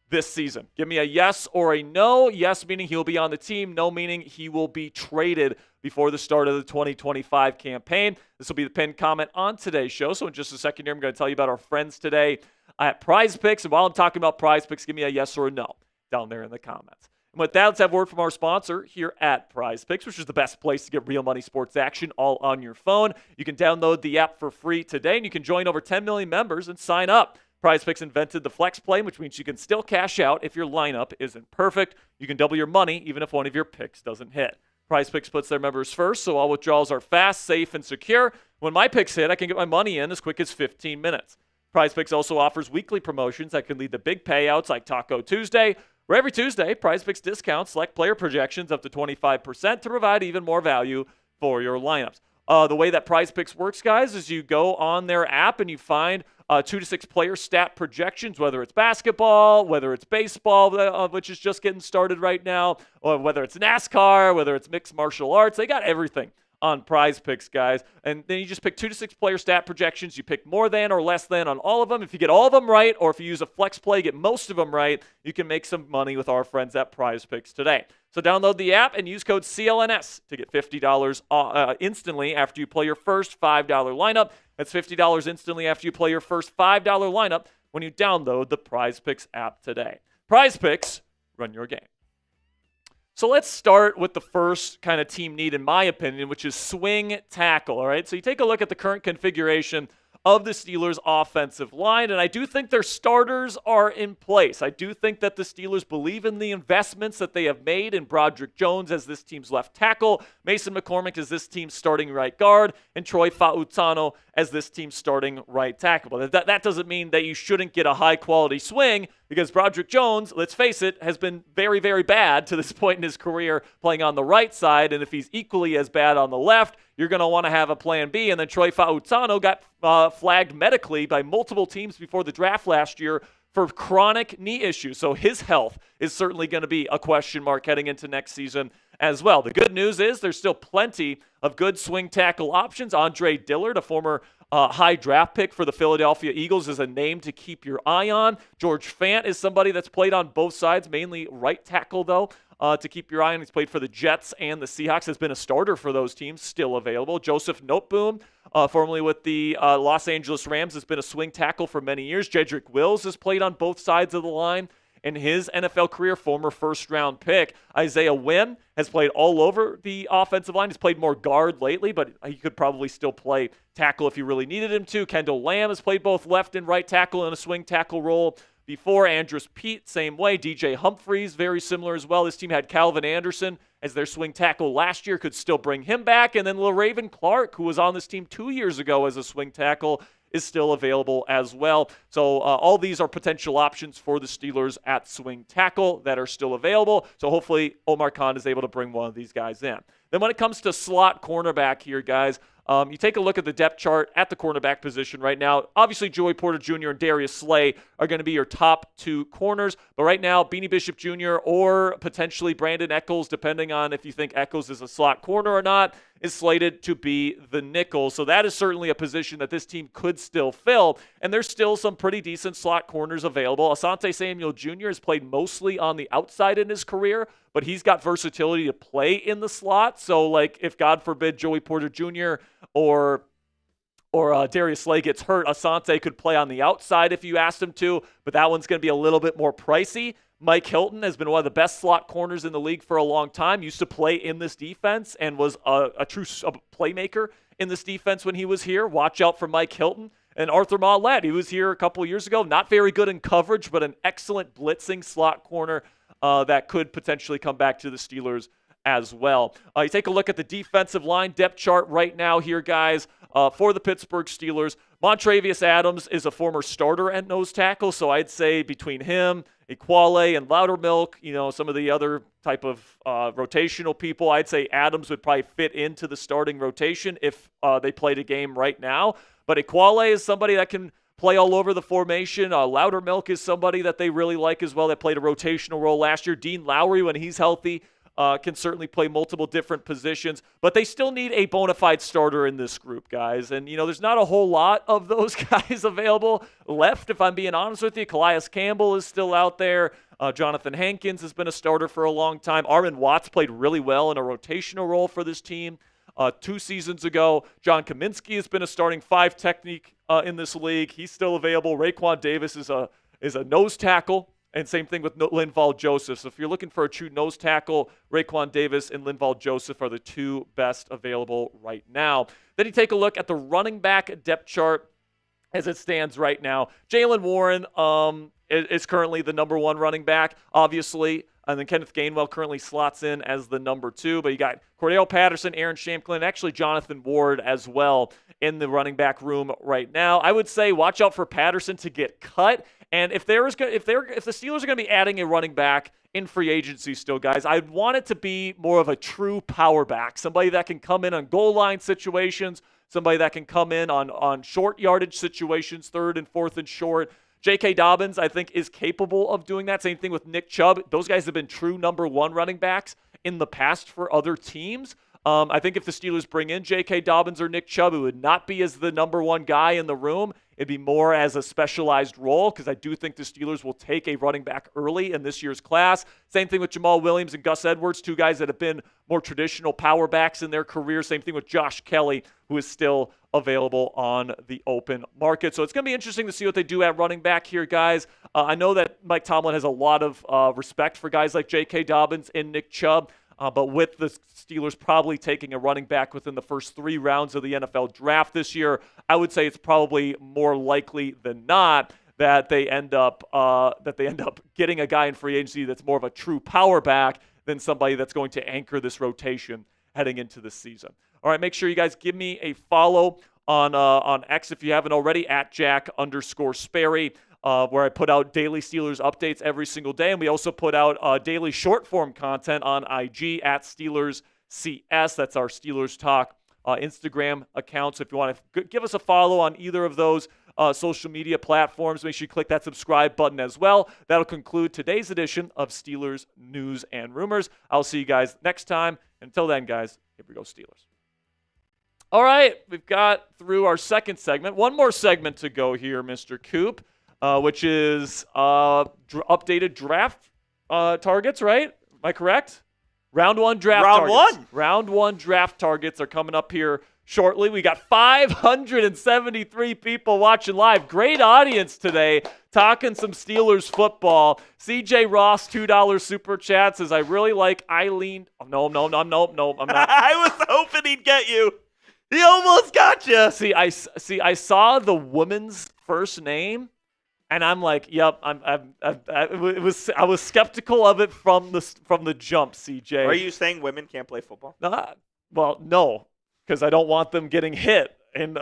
this season? Give me a yes or a no. Yes meaning he'll be on the team. No meaning he will be traded before the start of the 2025 campaign. This will be the pinned comment on today's show. So in just a second here, I'm going to tell you about our friends today at Prize Picks. And while I'm talking about Prize Picks, give me a yes or a no down there in the comments. And with that, let's have a word from our sponsor here at Prize Picks, which is the best place to get real money sports action all on your phone. You can download the app for free today, and you can join over 10 million members and sign up. Prize Picks invented the flex play, which means you can still cash out if your lineup isn't perfect. You can double your money even if one of your picks doesn't hit. Prize Picks puts their members first, so all withdrawals are fast, safe, and secure. When my picks hit, I can get my money in as quick as 15 minutes. Prize Picks also offers weekly promotions that can lead to big payouts like Taco Tuesday, where every Tuesday, Prize Picks discounts select player projections up to 25% to provide even more value for your lineups. The way that Prize Picks works, guys, is you go on their app and you find 2 to 6 player stat projections, whether it's basketball, whether it's baseball, which is just getting started right now, or whether it's NASCAR, whether it's mixed martial arts. They got everything on Prize Picks, guys. And then you just pick 2 to 6 player stat projections. You pick more than or less than on all of them. If you get all of them right, or if you use a flex play, get most of them right, you can make some money with our friends at Prize Picks today. So download the app and use code CLNS to get $50 instantly after you play your first $5 lineup. That's $50 instantly after you play your first $5 lineup when you download the Prize Picks app today. Prize Picks, run your game. So let's start with the first kind of team need, in my opinion, which is swing tackle, all right? So you take a look at the current configuration of the Steelers' offensive line, and I do think their starters are in place. I do think that the Steelers believe in the investments that they have made in Broderick Jones as this team's left tackle, Mason McCormick as this team's starting right guard, and Troy Fautano as this team's starting right tackle. But that doesn't mean that you shouldn't get a high-quality swing, because Broderick Jones, let's face it, has been very, very bad to this point in his career playing on the right side, and if he's equally as bad on the left, you're going to want to have a plan B. And then Troy Fautano got flagged medically by multiple teams before the draft last year for chronic knee issues. So his health is certainly going to be a question mark heading into next season as well. The good news is there's still plenty of good swing tackle options. Andre Dillard, a former high draft pick for the Philadelphia Eagles, is a name to keep your eye on. George Fant is somebody that's played on both sides, mainly right tackle though. To keep your eye on. He's played for the Jets and the Seahawks, has been a starter for those teams, still available. Joseph Noteboom, formerly with the Los Angeles Rams, has been a swing tackle for many years. Jedrick Wills has played on both sides of the line in his NFL career, former first-round pick. Isaiah Wynn has played all over the offensive line. He's played more guard lately, but he could probably still play tackle if you really needed him to. Kendall Lamb has played both left and right tackle in a swing tackle role before. Andrus Peat, same way. DJ Humphries, very similar as well. This team had Calvin Anderson as their swing tackle last year, could still bring him back. And then LaRaven Clark, who was on this team 2 years ago as a swing tackle, is still available as well. So all these are potential options for the Steelers at swing tackle that are still available. So hopefully Omar Khan is able to bring one of these guys in. Then when it comes to slot cornerback here, guys, you take a look at the depth chart at the cornerback position right now. Obviously, Joey Porter Jr. and Darius Slay are going to be your top two corners. But right now, Beanie Bishop Jr. or potentially Brandon Echols, depending on if you think Echols is a slot corner or not, is slated to be the nickel. So that is certainly a position that this team could still fill. And there's still some pretty decent slot corners available. Asante Samuel Jr. has played mostly on the outside in his career, but he's got versatility to play in the slot. So, like, if God forbid Joey Porter Jr. or Darius Slay gets hurt, Asante could play on the outside if you asked him to, but that one's going to be a little bit more pricey. Mike Hilton has been one of the best slot corners in the league for a long time, used to play in this defense and was a true playmaker in this defense when he was here. Watch out for Mike Hilton. And Arthur Maulet, he was here a couple years ago, not very good in coverage, but an excellent blitzing slot corner that could potentially come back to the Steelers as well. You take a look at the defensive line depth chart right now here, guys, for the Pittsburgh Steelers. Montravius Adams is a former starter at nose tackle, so I'd say between him, Equale, and Loudermilk, some of the other type of rotational people, I'd say Adams would probably fit into the starting rotation if they played a game right now. But Equale is somebody that can play all over the formation. Loudermilk is somebody that they really like as well that played a rotational role last year. Dean Lowry, when he's healthy, can certainly play multiple different positions, but they still need a bona fide starter in this group, guys. And, there's not a whole lot of those guys available left, if I'm being honest with you. Calais Campbell is still out there. Jonathan Hankins has been a starter for a long time. Armin Watts played really well in a rotational role for this team 2 seasons ago. John Kaminsky has been a starting 5 technique in this league. He's still available. Raekwon Davis is a nose tackle. And same thing with Linval Joseph. So if you're looking for a true nose tackle, Raekwon Davis and Linval Joseph are the 2 best available right now. Then you take a look at the running back depth chart as it stands right now. Jaylen Warren is currently the number 1 running back, obviously. And then Kenneth Gainwell currently slots in as the number 2. But you got Cordell Patterson, Aaron Shamklin, and actually Jonathan Ward as well in the running back room right now. I would say watch out for Patterson to get cut. And if the Steelers are going to be adding a running back in free agency still, guys, I'd want it to be more of a true power back, somebody that can come in on goal line situations, somebody that can come in on short yardage situations, 3rd and 4th and short. J.K. Dobbins, I think, is capable of doing that. Same thing with Nick Chubb. Those guys have been true number 1 running backs in the past for other teams. I think if the Steelers bring in J.K. Dobbins or Nick Chubb, it would not be as the number 1 guy in the room. It'd be more as a specialized role because I do think the Steelers will take a running back early in this year's class. Same thing with Jamal Williams and Gus Edwards, 2 guys that have been more traditional power backs in their career. Same thing with Josh Kelly, who is still available on the open market. So it's going to be interesting to see what they do at running back here, guys. I know that Mike Tomlin has a lot of respect for guys like J.K. Dobbins and Nick Chubb. But with the Steelers probably taking a running back within the first 3 rounds of the NFL draft this year, I would say it's probably more likely than not that they end up getting a guy in free agency that's more of a true power back than somebody that's going to anchor this rotation heading into the season. All right, make sure you guys give me a follow on X if you haven't already, at Jack_Sperry. Where I put out daily Steelers updates every single day. And we also put out daily short-form content on IG at SteelersCS. That's our Steelers Talk Instagram account. So if you want to give us a follow on either of those social media platforms, make sure you click that subscribe button as well. That'll conclude today's edition of Steelers News and Rumors. I'll see you guys next time. Until then, guys, here we go, Steelers. All right, we've got through our second segment. One more segment to go here, Mr. Coop. Which is updated draft targets, right? Am I correct? Round 1 draft targets. Round 1 draft targets are coming up here shortly. We got 573 people watching live. Great audience today, talking some Steelers football. CJ Ross, $2 super chat, says, I really like Eileen. Oh, no, I'm not. I was hoping he'd get you. He almost got you. I saw the woman's first name. And I'm like, yep. I was skeptical of it from the jump, CJ. Are you saying women can't play football? Well, no, because I don't want them getting hit and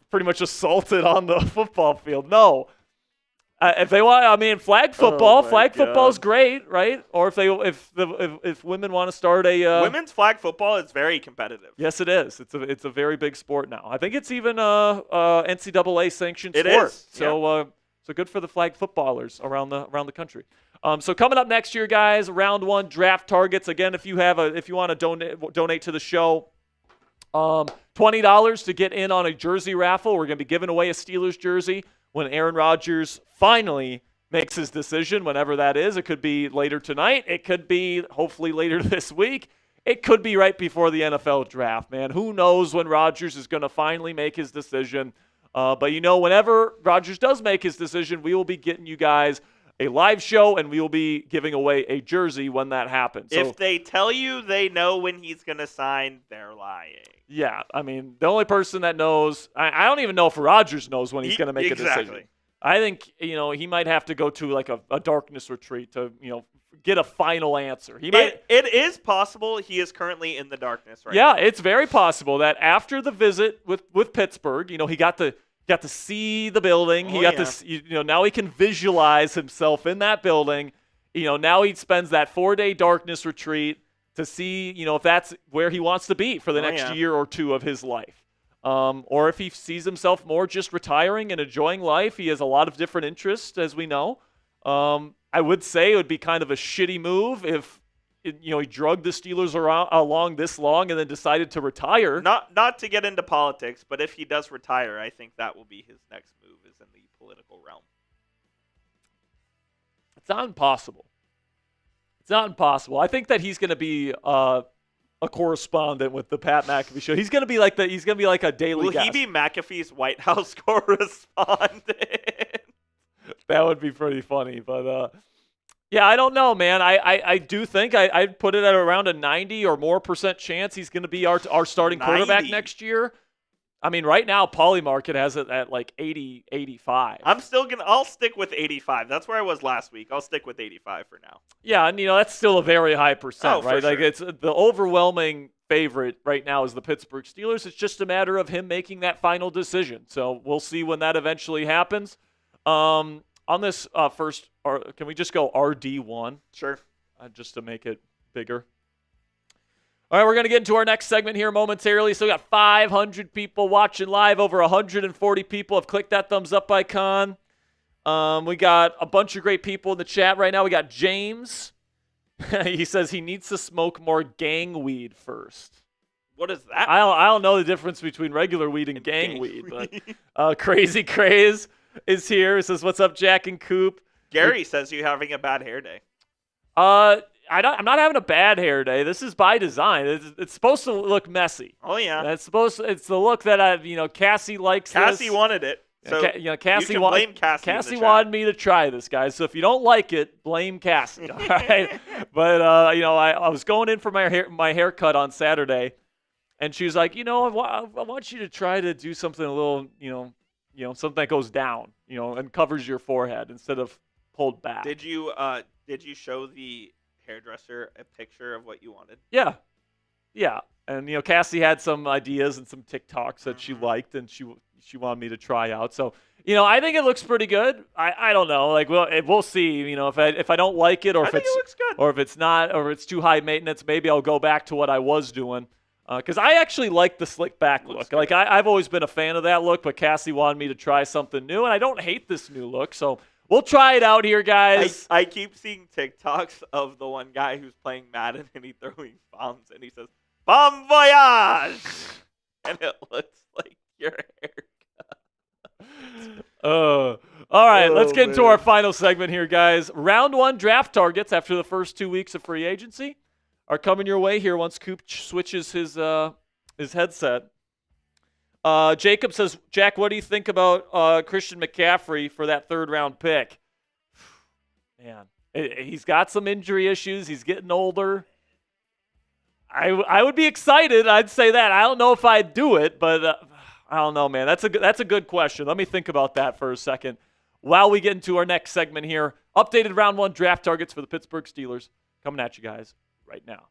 pretty much assaulted on the football field. No. If they want, flag football. Flag football is great, right? Or if women want to start a women's flag football is very competitive. Yes, it is. It's a very big sport now. I think it's even a NCAA sanctioned sport. It is. So so good for the flag footballers around the country. So coming up next year, guys, round 1 draft targets. Again, if you want to donate to the show, $20 to get in on a jersey raffle. We're going to be giving away a Steelers jersey when Aaron Rodgers finally makes his decision, whenever that is. It could be later tonight. It could be hopefully later this week. It could be right before the NFL draft, man. Who knows when Rodgers is going to finally make his decision. But whenever Rodgers does make his decision, we will be getting you guys a live show, and we will be giving away a jersey when that happens. So, if they tell you they know when he's going to sign, they're lying. Yeah, the only person that knows, I don't even know if Rodgers knows when he's going to make a decision. I think, he might have to go to like a darkness retreat to, get a final answer. It is possible he is currently in the darkness right Yeah, now. it's very possible that after the visit with Pittsburgh, he got to see the building. He got to, now he can visualize himself in that building. Now he spends that 4-day darkness retreat to see, if that's where he wants to be for the next year or two of his life. Or if he sees himself more just retiring and enjoying life. He has a lot of different interests, as we know. I would say it would be kind of a shitty move if he drugged the Steelers along this long and then decided to retire. Not to get into politics, but if he does retire, I think that will be his next move, is in the political realm. It's not impossible. I think that he's going to be a correspondent with the Pat McAfee show. He's going to be like a daily guest. Will he be McAfee's White House correspondent? That would be pretty funny, but yeah, I don't know, man. I do think I'd put it at around a 90 or more % chance he's going to be our starting quarterback next year. Right now, Polymarket has it at like 80, 85. I'll stick with 85. That's where I was last week. I'll stick with 85 for now. Yeah, and that's still a very high percent, right? Sure. Like it's the overwhelming favorite right now is the Pittsburgh Steelers. It's just a matter of him making that final decision. So we'll see when that eventually happens. On this first, can we just go RD1? Sure. Just to make it bigger. All right, we're going to get into our next segment here momentarily. So we got 500 people watching live. Over 140 people have clicked that thumbs up icon. We got a bunch of great people in the chat right now. We got James. He says he needs to smoke more gang weed first. What is that? I don't know the difference between regular weed and gang weed. But Crazy Craze is here. He says, "What's up, Jack and Coop?" Gary says you're having a bad hair day. I'm not having a bad hair day. This is by design. It's supposed to look messy. Oh yeah. It's the look that Cassie likes. Cassie wanted it. So Cassie you can blame Cassie. Cassie wanted me to try this, guys. So if you don't like it, blame Cassie. All right. But I was going in for my haircut on Saturday, and she was like, I want you to try to do something a little, something that goes down, and covers your forehead instead of pulled back. Did you show the hairdresser a picture of what you wanted? Yeah. And Cassie had some ideas and some TikToks that she liked, and she wanted me to try out. So I think it looks pretty good. I don't know, like we'll see. If I don't like it, or if it looks good, or if it's not, or it's too high maintenance, maybe I'll go back to what I was doing. Because I actually like the slick back look. Like I've always been a fan of that look, but Cassie wanted me to try something new, and I don't hate this new look. So we'll try it out here, guys. I keep seeing TikToks of the one guy who's playing Madden and he's throwing bombs and he says, "Bon voyage!" And it looks like your haircut. All right, let's get into our final segment here, guys. Round 1 draft targets after the first 2 weeks of free agency are coming your way here once Coop switches his headset. Jacob says, "Jack, what do you think about Christian McCaffrey for that 3rd-round pick?" Man, he's got some injury issues. He's getting older. I would be excited. I'd say that. I don't know if I'd do it, but I don't know, man. That's a good question. Let me think about that for a second while we get into our next segment here. Updated round 1 draft targets for the Pittsburgh Steelers coming at you guys right now.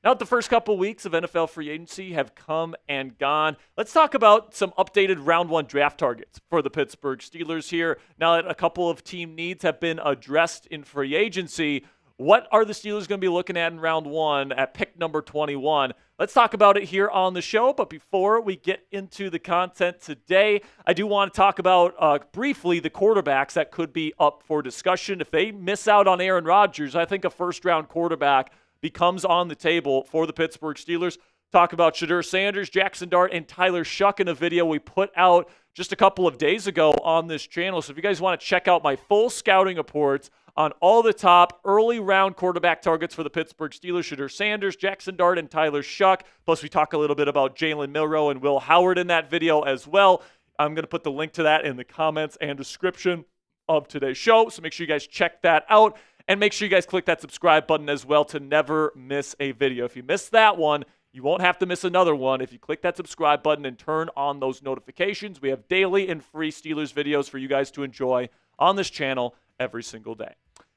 Now that the first couple weeks of NFL free agency have come and gone, let's talk about some updated round one draft targets for the Pittsburgh Steelers here. Now that a couple of team needs have been addressed in free agency, what are the Steelers going to be looking at in round one at pick number 21? Let's talk about it here on the show. But before we get into the content today, I do want to talk about briefly the quarterbacks that could be up for discussion. If they miss out on Aaron Rodgers, I think a first-round quarterback becomes on the table for the Pittsburgh Steelers. Talk about Shedeur Sanders, Jackson Dart, and Tyler Shuck in a video we put out just a couple of days ago on this channel. So if you guys want to check out my full scouting reports on all the top early round quarterback targets for the Pittsburgh Steelers, Shedeur Sanders, Jackson Dart, and Tyler Shuck. Plus we talk a little bit about Jalen Milroe and Will Howard in that video as well. I'm going to put the link to that in the comments and description of today's show. So make sure you guys check that out. And make sure you guys click that subscribe button as well to never miss a video. If you missed that one, you won't have to miss another one if you click that subscribe button and turn on those notifications. We have daily and free Steelers videos for you guys to enjoy on this channel every single day.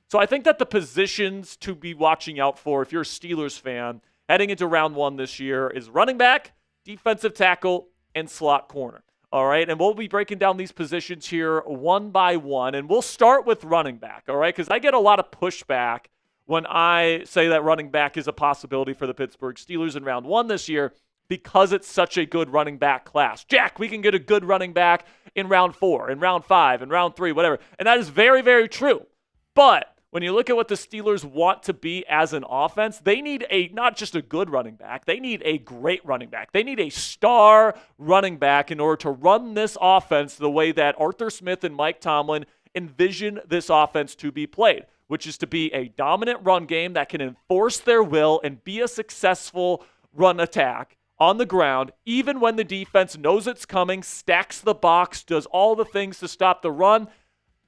So I think that the positions to be watching out for if you're a Steelers fan heading into round one this year is running back, defensive tackle, and slot corner. All right, and we'll be breaking down these positions here one by one, and we'll start with running back, all right, because I get a lot of pushback when I say that running back is a possibility for the Pittsburgh Steelers in round one this year because it's such a good running back class. Jack, we can get a good running back in round 4, in round 5, in round 3, whatever, and that is very, very true. But when you look at what the Steelers want to be as an offense, they need not just a good running back, they need a great running back. They need a star running back in order to run this offense the way that Arthur Smith and Mike Tomlin envision this offense to be played, which is to be a dominant run game that can enforce their will and be a successful run attack on the ground, even when the defense knows it's coming, stacks the box, does all the things to stop the run.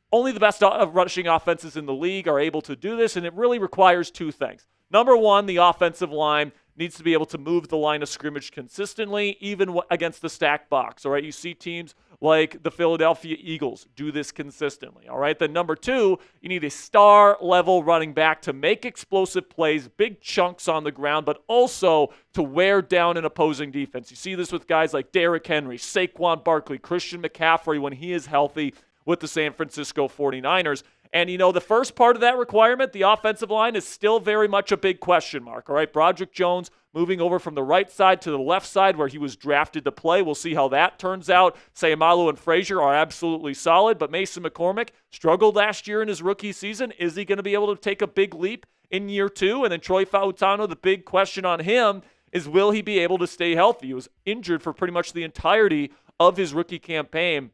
Only the best rushing offenses in the league are able to do this, and it really requires two things. Number one, the offensive line needs to be able to move the line of scrimmage consistently, even against the stacked box. All right, you see teams like the Philadelphia Eagles do this consistently. All right, then number two, you need a star-level running back to make explosive plays, big chunks on the ground, but also to wear down an opposing defense. You see this with guys like Derrick Henry, Saquon Barkley, Christian McCaffrey when he is healthy with the San Francisco 49ers. And, you know, the first part of that requirement, the offensive line, is still very much a big question mark, all right? Broderick Jones moving over from the right side to the left side where he was drafted to play. We'll see how that turns out. Sayamalu and Frazier are absolutely solid, but Mason McCormick struggled last year in his rookie season. Is he going to be able to take a big leap in year two? And then Troy Fautano, the big question on him is, will he be able to stay healthy? He was injured for pretty much the entirety of his rookie campaign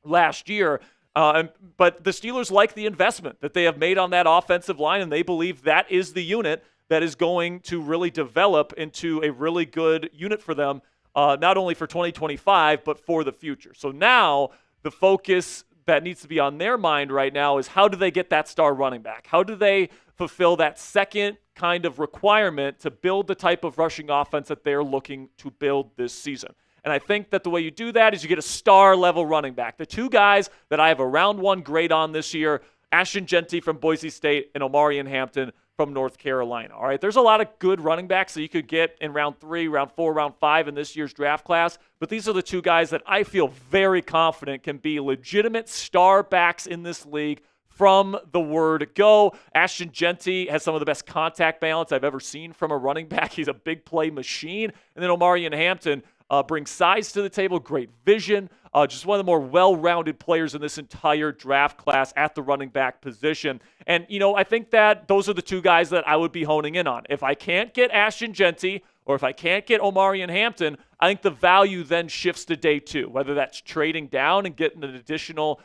last year. But the Steelers like the investment that they have made on that offensive line, and they believe that is the unit that is going to really develop into a really good unit for them, not only for 2025, but for the future. So now the focus that needs to be on their mind right now is how do they get that star running back? How do they fulfill that second kind of requirement to build the type of rushing offense that they're looking to build this season? And I think that the way you do that is you get a star-level running back. The two guys that I have a round one grade on this year, Ashton Jeanty from Boise State and Omarion Hampton from North Carolina. All right, there's a lot of good running backs that you could get in round 3, round 4, round 5 in this year's draft class, but these are the two guys that I feel very confident can be legitimate star backs in this league from the word go. Ashton Jeanty has some of the best contact balance I've ever seen from a running back. He's a big play machine. And then Omarion Hampton brings size to the table, great vision, just one of the more well-rounded players in this entire draft class at the running back position. And, you know, I think that those are the two guys that I would be honing in on. If I can't get Ashton Jeanty or if I can't get Omarion Hampton, I think the value then shifts to day 2, whether that's trading down and getting an additional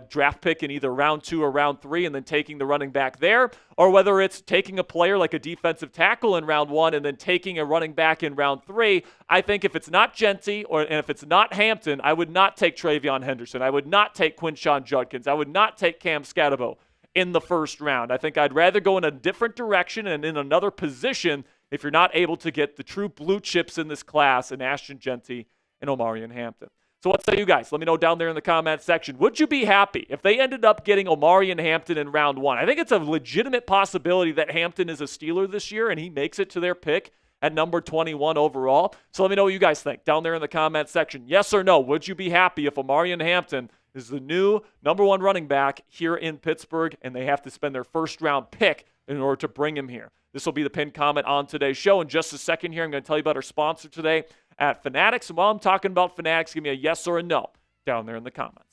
draft pick in either round 2 or round 3 and then taking the running back there, or whether it's taking a player like a defensive tackle in round 1 and then taking a running back in round 3. I think if it's not Jeanty and if it's not Hampton, I would not take Travion Henderson. I would not take Quinshon Judkins. I would not take Cam Scatabo in the first round. I think I'd rather go in a different direction and in another position if you're not able to get the true blue chips in this class in Ashton Jeanty and Omarion Hampton. So what say you guys? Let me know down there in the comment section. Would you be happy if they ended up getting Omarion Hampton in round 1? I think it's a legitimate possibility that Hampton is a Steeler this year and he makes it to their pick at number 21 overall. So let me know what you guys think down there in the comment section. Yes or no? Would you be happy if Omarion Hampton is the new number 1 running back here in Pittsburgh and they have to spend their first-round pick in order to bring him here? This will be the pinned comment on today's show. In just a second here, I'm going to tell you about our sponsor today at Fanatics. And while I'm talking about Fanatics, give me a yes or a no down there in the comments.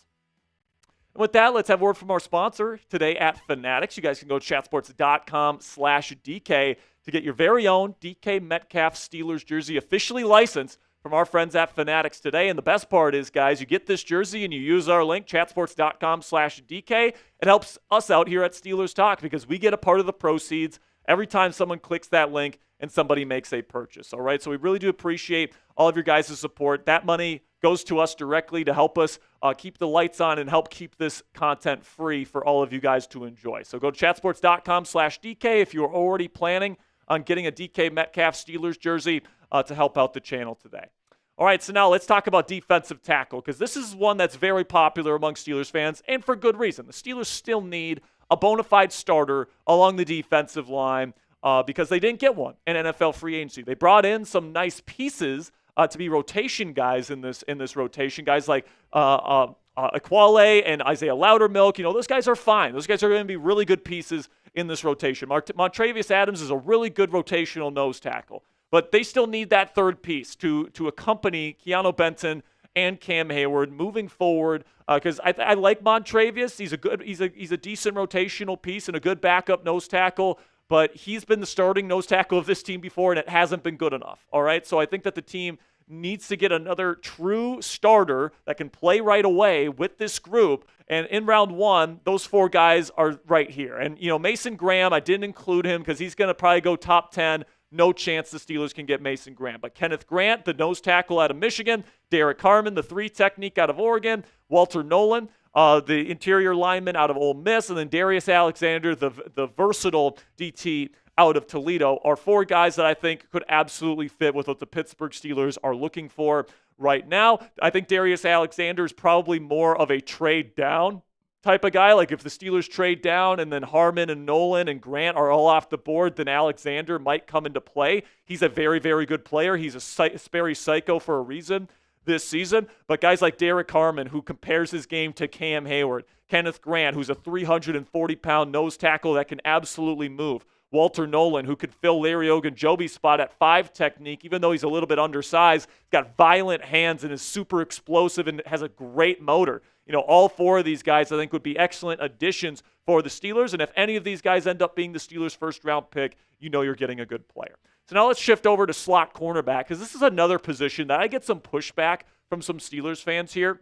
And with that, let's have a word from our sponsor today at Fanatics. You guys can go to chatsports.com/DK to get your very own DK Metcalf Steelers jersey officially licensed from our friends at Fanatics today. And the best part is, guys, you get this jersey and you use our link, chatsports.com/DK. It helps us out here at Steelers Talk because we get a part of the proceeds every time someone clicks that link and somebody makes a purchase. All right, so we really do appreciate all of your guys' support. That money goes to us directly to help us keep the lights on and help keep this content free for all of you guys to enjoy. So go to chatsports.com/DK if you're already planning on getting a DK Metcalf Steelers jersey to help out the channel today. All right, so now let's talk about defensive tackle because this is one that's very popular among Steelers fans and for good reason. The Steelers still need a bona fide starter along the defensive line because they didn't get one in NFL free agency. They brought in some nice pieces to be rotation guys in this rotation. Guys like Aquale and Isaiah Loudermilk. You know, those guys are fine. Those guys are going to be really good pieces in this rotation. Montravius Adams is a really good rotational nose tackle. But they still need that third piece to accompany Keanu Benton and Cam Hayward moving forward. Because I like Montravius. He's a decent rotational piece and a good backup nose tackle. But he's been the starting nose tackle of this team before, and it hasn't been good enough. All right, so I think that the team needs to get another true starter that can play right away with this group. And in round 1, those 4 guys are right here. And you know, Mason Graham, I didn't include him because he's going to probably go top 10. No chance the Steelers can get Mason Graham. But Kenneth Grant, the nose tackle out of Michigan, Derek Harmon, the 3 technique out of Oregon, Walter Nolan, the interior lineman out of Ole Miss, and then Darius Alexander, the versatile DT out of Toledo, are 4 guys that I think could absolutely fit with what the Pittsburgh Steelers are looking for right now. I think Darius Alexander is probably more of a trade down type of guy. Like if the Steelers trade down and then Harmon and Nolan and Grant are all off the board, then Alexander might come into play. He's a very, very good player. He's a Sperry psycho for a reason this season. But guys like Derek Harmon, who compares his game to Cam Hayward, Kenneth Grant, who's a 340-pound nose tackle that can absolutely move, Walter Nolan, who could fill Larry Ogunjobi's spot at 5 technique, even though he's a little bit undersized. He's got violent hands and is super explosive and has a great motor. You know, all 4 of these guys I think would be excellent additions for the Steelers. And if any of these guys end up being the Steelers' first-round pick, you know you're getting a good player. So now let's shift over to slot cornerback because this is another position that I get some pushback from some Steelers fans here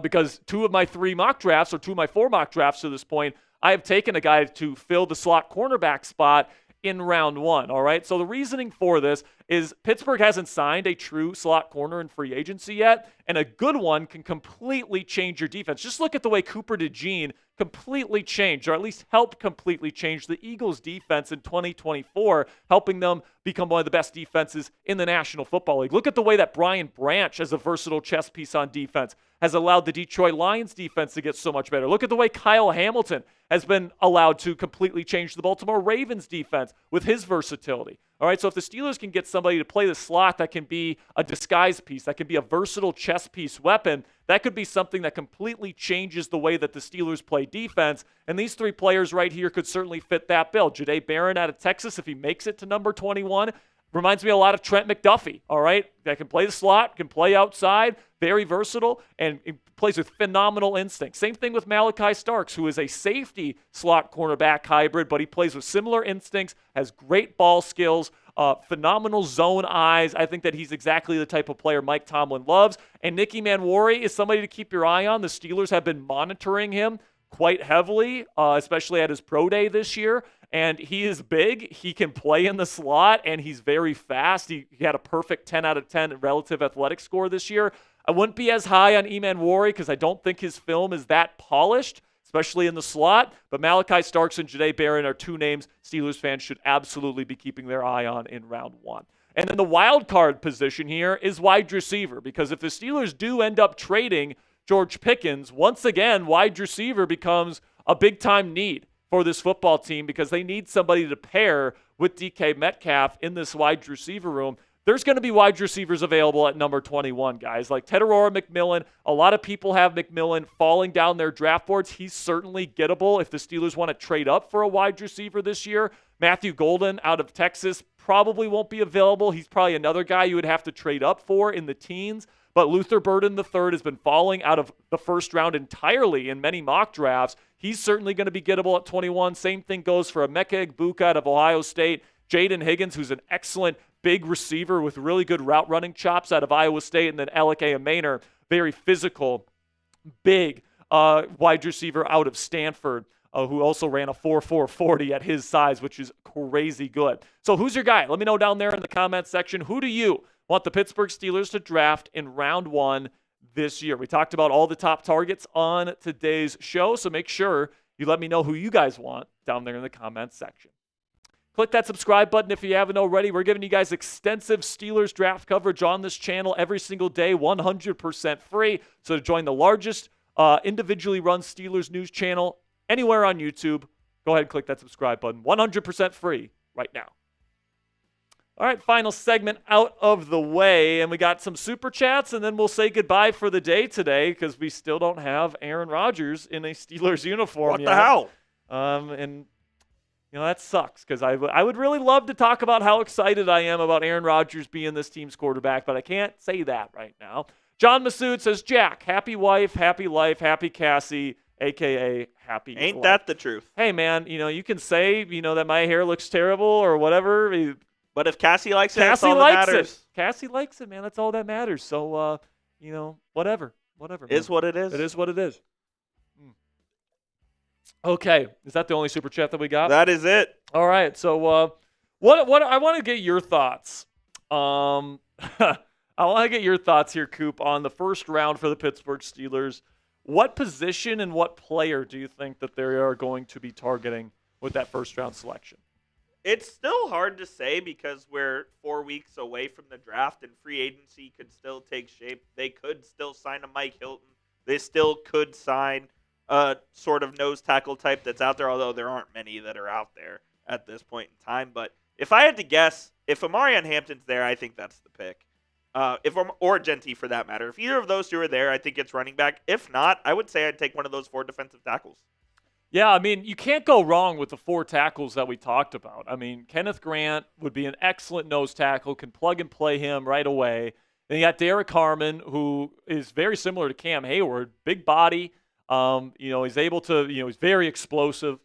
because 2 of my 3 mock drafts or 2 of my 4 mock drafts to this point, I have taken a guy to fill the slot cornerback spot in round 1, all right? So the reasoning for this is Pittsburgh hasn't signed a true slot corner in free agency yet, and a good one can completely change your defense. Just look at the way Cooper DeJean completely changed, or at least helped completely change the Eagles' defense in 2024, helping them become one of the best defenses in the National Football League. Look at the way that Brian Branch, as a versatile chess piece on defense, has allowed the Detroit Lions defense to get so much better. Look at the way Kyle Hamilton has been allowed to completely change the Baltimore Ravens defense with his versatility. All right, so if the Steelers can get somebody to play the slot that can be a disguise piece, that can be a versatile chess piece weapon, that could be something that completely changes the way that the Steelers play defense. And these 3 players right here could certainly fit that bill. Jahdae Barron out of Texas, if he makes it to number 21, reminds me a lot of Trent McDuffie, all right? That can play the slot, can play outside, very versatile, and plays with phenomenal instinct. Same thing with Malachi Starks, who is a safety slot cornerback hybrid, but he plays with similar instincts, has great ball skills, phenomenal zone eyes. I think that he's exactly the type of player Mike Tomlin loves. And Nicky Manwari is somebody to keep your eye on. The Steelers have been monitoring him quite heavily, especially at his pro day this year. And he is big. He can play in the slot, and he's very fast. He had a perfect 10 out of 10 relative athletic score this year. I wouldn't be as high on Eman Wari because I don't think his film is that polished, especially in the slot. But Malachi Starks and Jahdae Barron are 2 names Steelers fans should absolutely be keeping their eye on in round 1. And then the wild card position here is wide receiver, because if the Steelers do end up trading George Pickens, once again, wide receiver becomes a big-time need for this football team because they need somebody to pair with DK Metcalf in this wide receiver room. There's going to be wide receivers available at number 21, guys. Like Tedorora McMillan, a lot of people have McMillan falling down their draft boards. He's certainly gettable if the Steelers want to trade up for a wide receiver this year. Matthew Golden out of Texas probably won't be available. He's probably another guy you would have to trade up for in the teens. But Luther Burden III has been falling out of the first round entirely in many mock drafts. He's certainly going to be gettable at 21. Same thing goes for Emeka Egbuka out of Ohio State. Jaden Higgins, who's an excellent big receiver with really good route running chops out of Iowa State. And then Alec Amainer, very physical, big wide receiver out of Stanford, who also ran a 4.4 40 at his size, which is crazy good. So who's your guy? Let me know down there in the comments section. Who do you want the Pittsburgh Steelers to draft in round 1 this year? We talked about all the top targets on today's show, so make sure you let me know who you guys want down there in the comments section. Click that subscribe button if you haven't already. We're giving you guys extensive Steelers draft coverage on this channel every single day, 100% free. So to join the largest individually run Steelers news channel anywhere on YouTube, go ahead and click that subscribe button. 100% free right now. All right, final segment out of the way, and we got some super chats, and then we'll say goodbye for the day today because we still don't have Aaron Rodgers in a Steelers uniform yet. What the hell? And you know, that sucks because I would really love to talk about how excited I am about Aaron Rodgers being this team's quarterback, but I can't say that right now. John Masood says, Jack, happy wife, happy life, happy Cassie, a.k.a. happy Ain't life. that the truth? Hey, man, you know, you can say, you know, that my hair looks terrible or whatever. But if Cassie likes it, that's all that matters. Cassie likes it, man. That's all that matters. So, you know, whatever. Is what it is. It is what it is. Okay, is that the only super chat that we got? That is it. All right, so what I want to get your thoughts. I want to get your thoughts here, Coop, on the first round for the Pittsburgh Steelers. What position and what player do you think that they are going to be targeting with that first round selection? It's still hard to say because we're 4 weeks away from the draft and free agency could still take shape. They could still sign a Mike Hilton. They still could sign a sort of nose tackle type that's out there, although there aren't many that are out there at this point in time. But if I had to guess, if Amarian Hampton's there, I think that's the pick. Or Genty for that matter. If either of those two are there, I think it's running back. If not, I would say I'd take one of those 4 defensive tackles. Yeah, I mean, you can't go wrong with the 4 tackles that we talked about. I mean, Kenneth Grant would be an excellent nose tackle, can plug and play him right away. Then you got Derek Harmon, who is very similar to Cam Hayward, big body. You know, he's able to, you know, he's very explosive,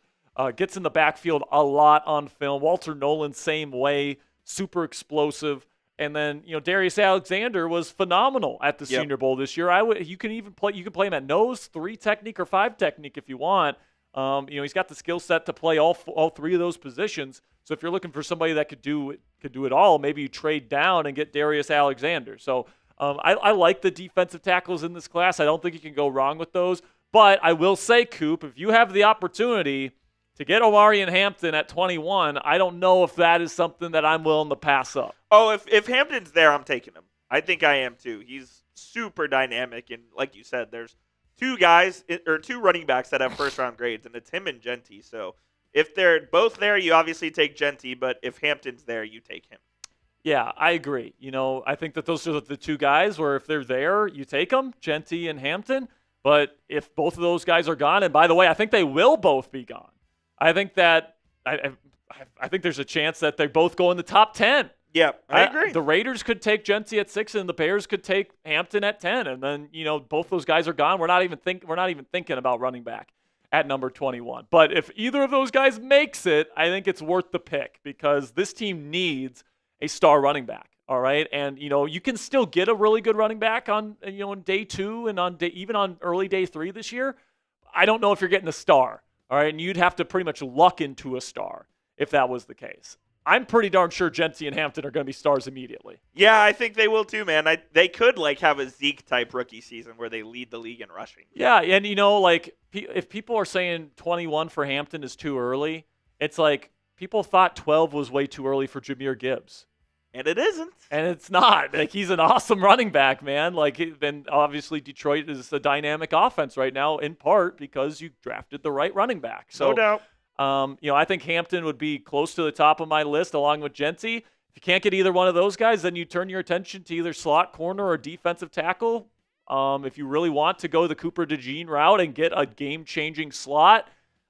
gets in the backfield a lot on film. Walter Nolan, same way, super explosive. And then, you know, Darius Alexander was phenomenal at the Senior Bowl this year. You can play him at nose, 3 technique or 5 technique if you want. You know, he's got the skill set to play all 3 of those positions. So if you're looking for somebody that could do it all, maybe you trade down and get Darius Alexander. So I like the defensive tackles in this class. I don't think you can go wrong with those. But I will say, Coop, if you have the opportunity to get Omarion Hampton at 21, I don't know if that is something that I'm willing to pass up. Oh, if Hampton's there, I'm taking him. I think I am too. He's super dynamic, and like you said, there's 2 running backs that have first-round grades, and it's him and Genty. So if they're both there, you obviously take Genty, but if Hampton's there, you take him. Yeah, I agree. You know, I think that those are the 2 guys where if they're there, you take them, Genty and Hampton. But if both of those guys are gone, and by the way, I think they will both be gone. I think that I think there's a chance that they both go in the top 10. Yeah, I agree. The Raiders could take Genty at 6, and the Bears could take Hampton at 10, and then you know both those guys are gone. We're not even thinking about running back at number 21. But if either of those guys makes it, I think it's worth the pick because this team needs a star running back. All right, and you know you can still get a really good running back on on day 2 and even on early day 3 this year. I don't know if you're getting a star. All right, and you'd have to pretty much luck into a star if that was the case. I'm pretty darn sure Genty and Hampton are going to be stars immediately. Yeah, I think they will too, man. They could have a Zeke-type rookie season where they lead the league in rushing. Yeah, and if people are saying 21 for Hampton is too early, it's like people thought 12 was way too early for Jahmyr Gibbs. And it isn't. And it's not. Like, he's an awesome running back, man. Like, then obviously Detroit is a dynamic offense right now, in part because you drafted the right running back. So, no doubt. I think Hampton would be close to the top of my list along with Genty. If you can't get either one of those guys, then you turn your attention to either slot corner or defensive tackle. If you really want to go the Cooper DeJean route and get a game-changing slot,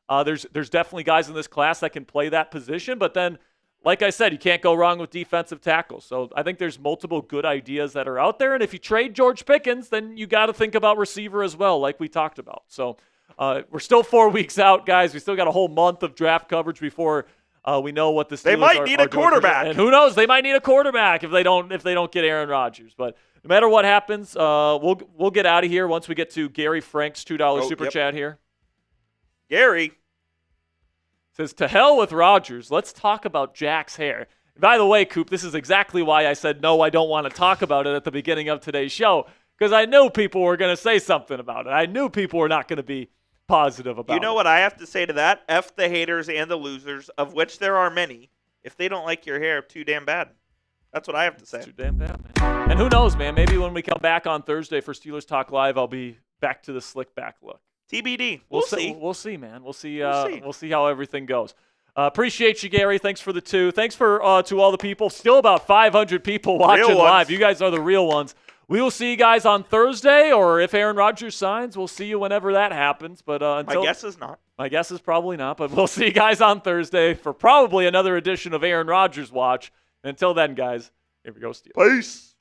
there's definitely guys in this class that can play that position. But then, like I said, you can't go wrong with defensive tackle. So I think there's multiple good ideas that are out there. And if you trade George Pickens, then you got to think about receiver as well, like we talked about. So we're still 4 weeks out, guys. We still got a whole month of draft coverage before we know what the Steelers They might need a quarterback. And who knows? They might need a quarterback if they don't get Aaron Rodgers. But no matter what happens, we'll get out of here once we get to Gary Frank's $2 super chat here. Gary says, to hell with Rodgers. Let's talk about Jack's hair. And by the way, Coop, this is exactly why I said no, I don't want to talk about it at the beginning of today's show, because I knew people were going to say something about it. I knew people were not going to be positive about it. You know what I have to say to that? F the haters and the losers, of which there are many. If they don't like your hair, too damn bad. That's what I have to say. It's too damn bad, man. And who knows, man? Maybe when we come back on Thursday for Steelers Talk Live, I'll be back to the slick back look. TBD. We'll see. We'll see, man. We'll see how everything goes. Appreciate you, Gary. Thanks for the 2. Thanks for to all the people. Still about 500 people watching live. You guys are the real ones. We will see you guys on Thursday, or if Aaron Rodgers signs, we'll see you whenever that happens. But until, my guess is not. My guess is probably not. But we'll see you guys on Thursday for probably another edition of Aaron Rodgers Watch. And until then, guys, here we go, Steelers. Peace.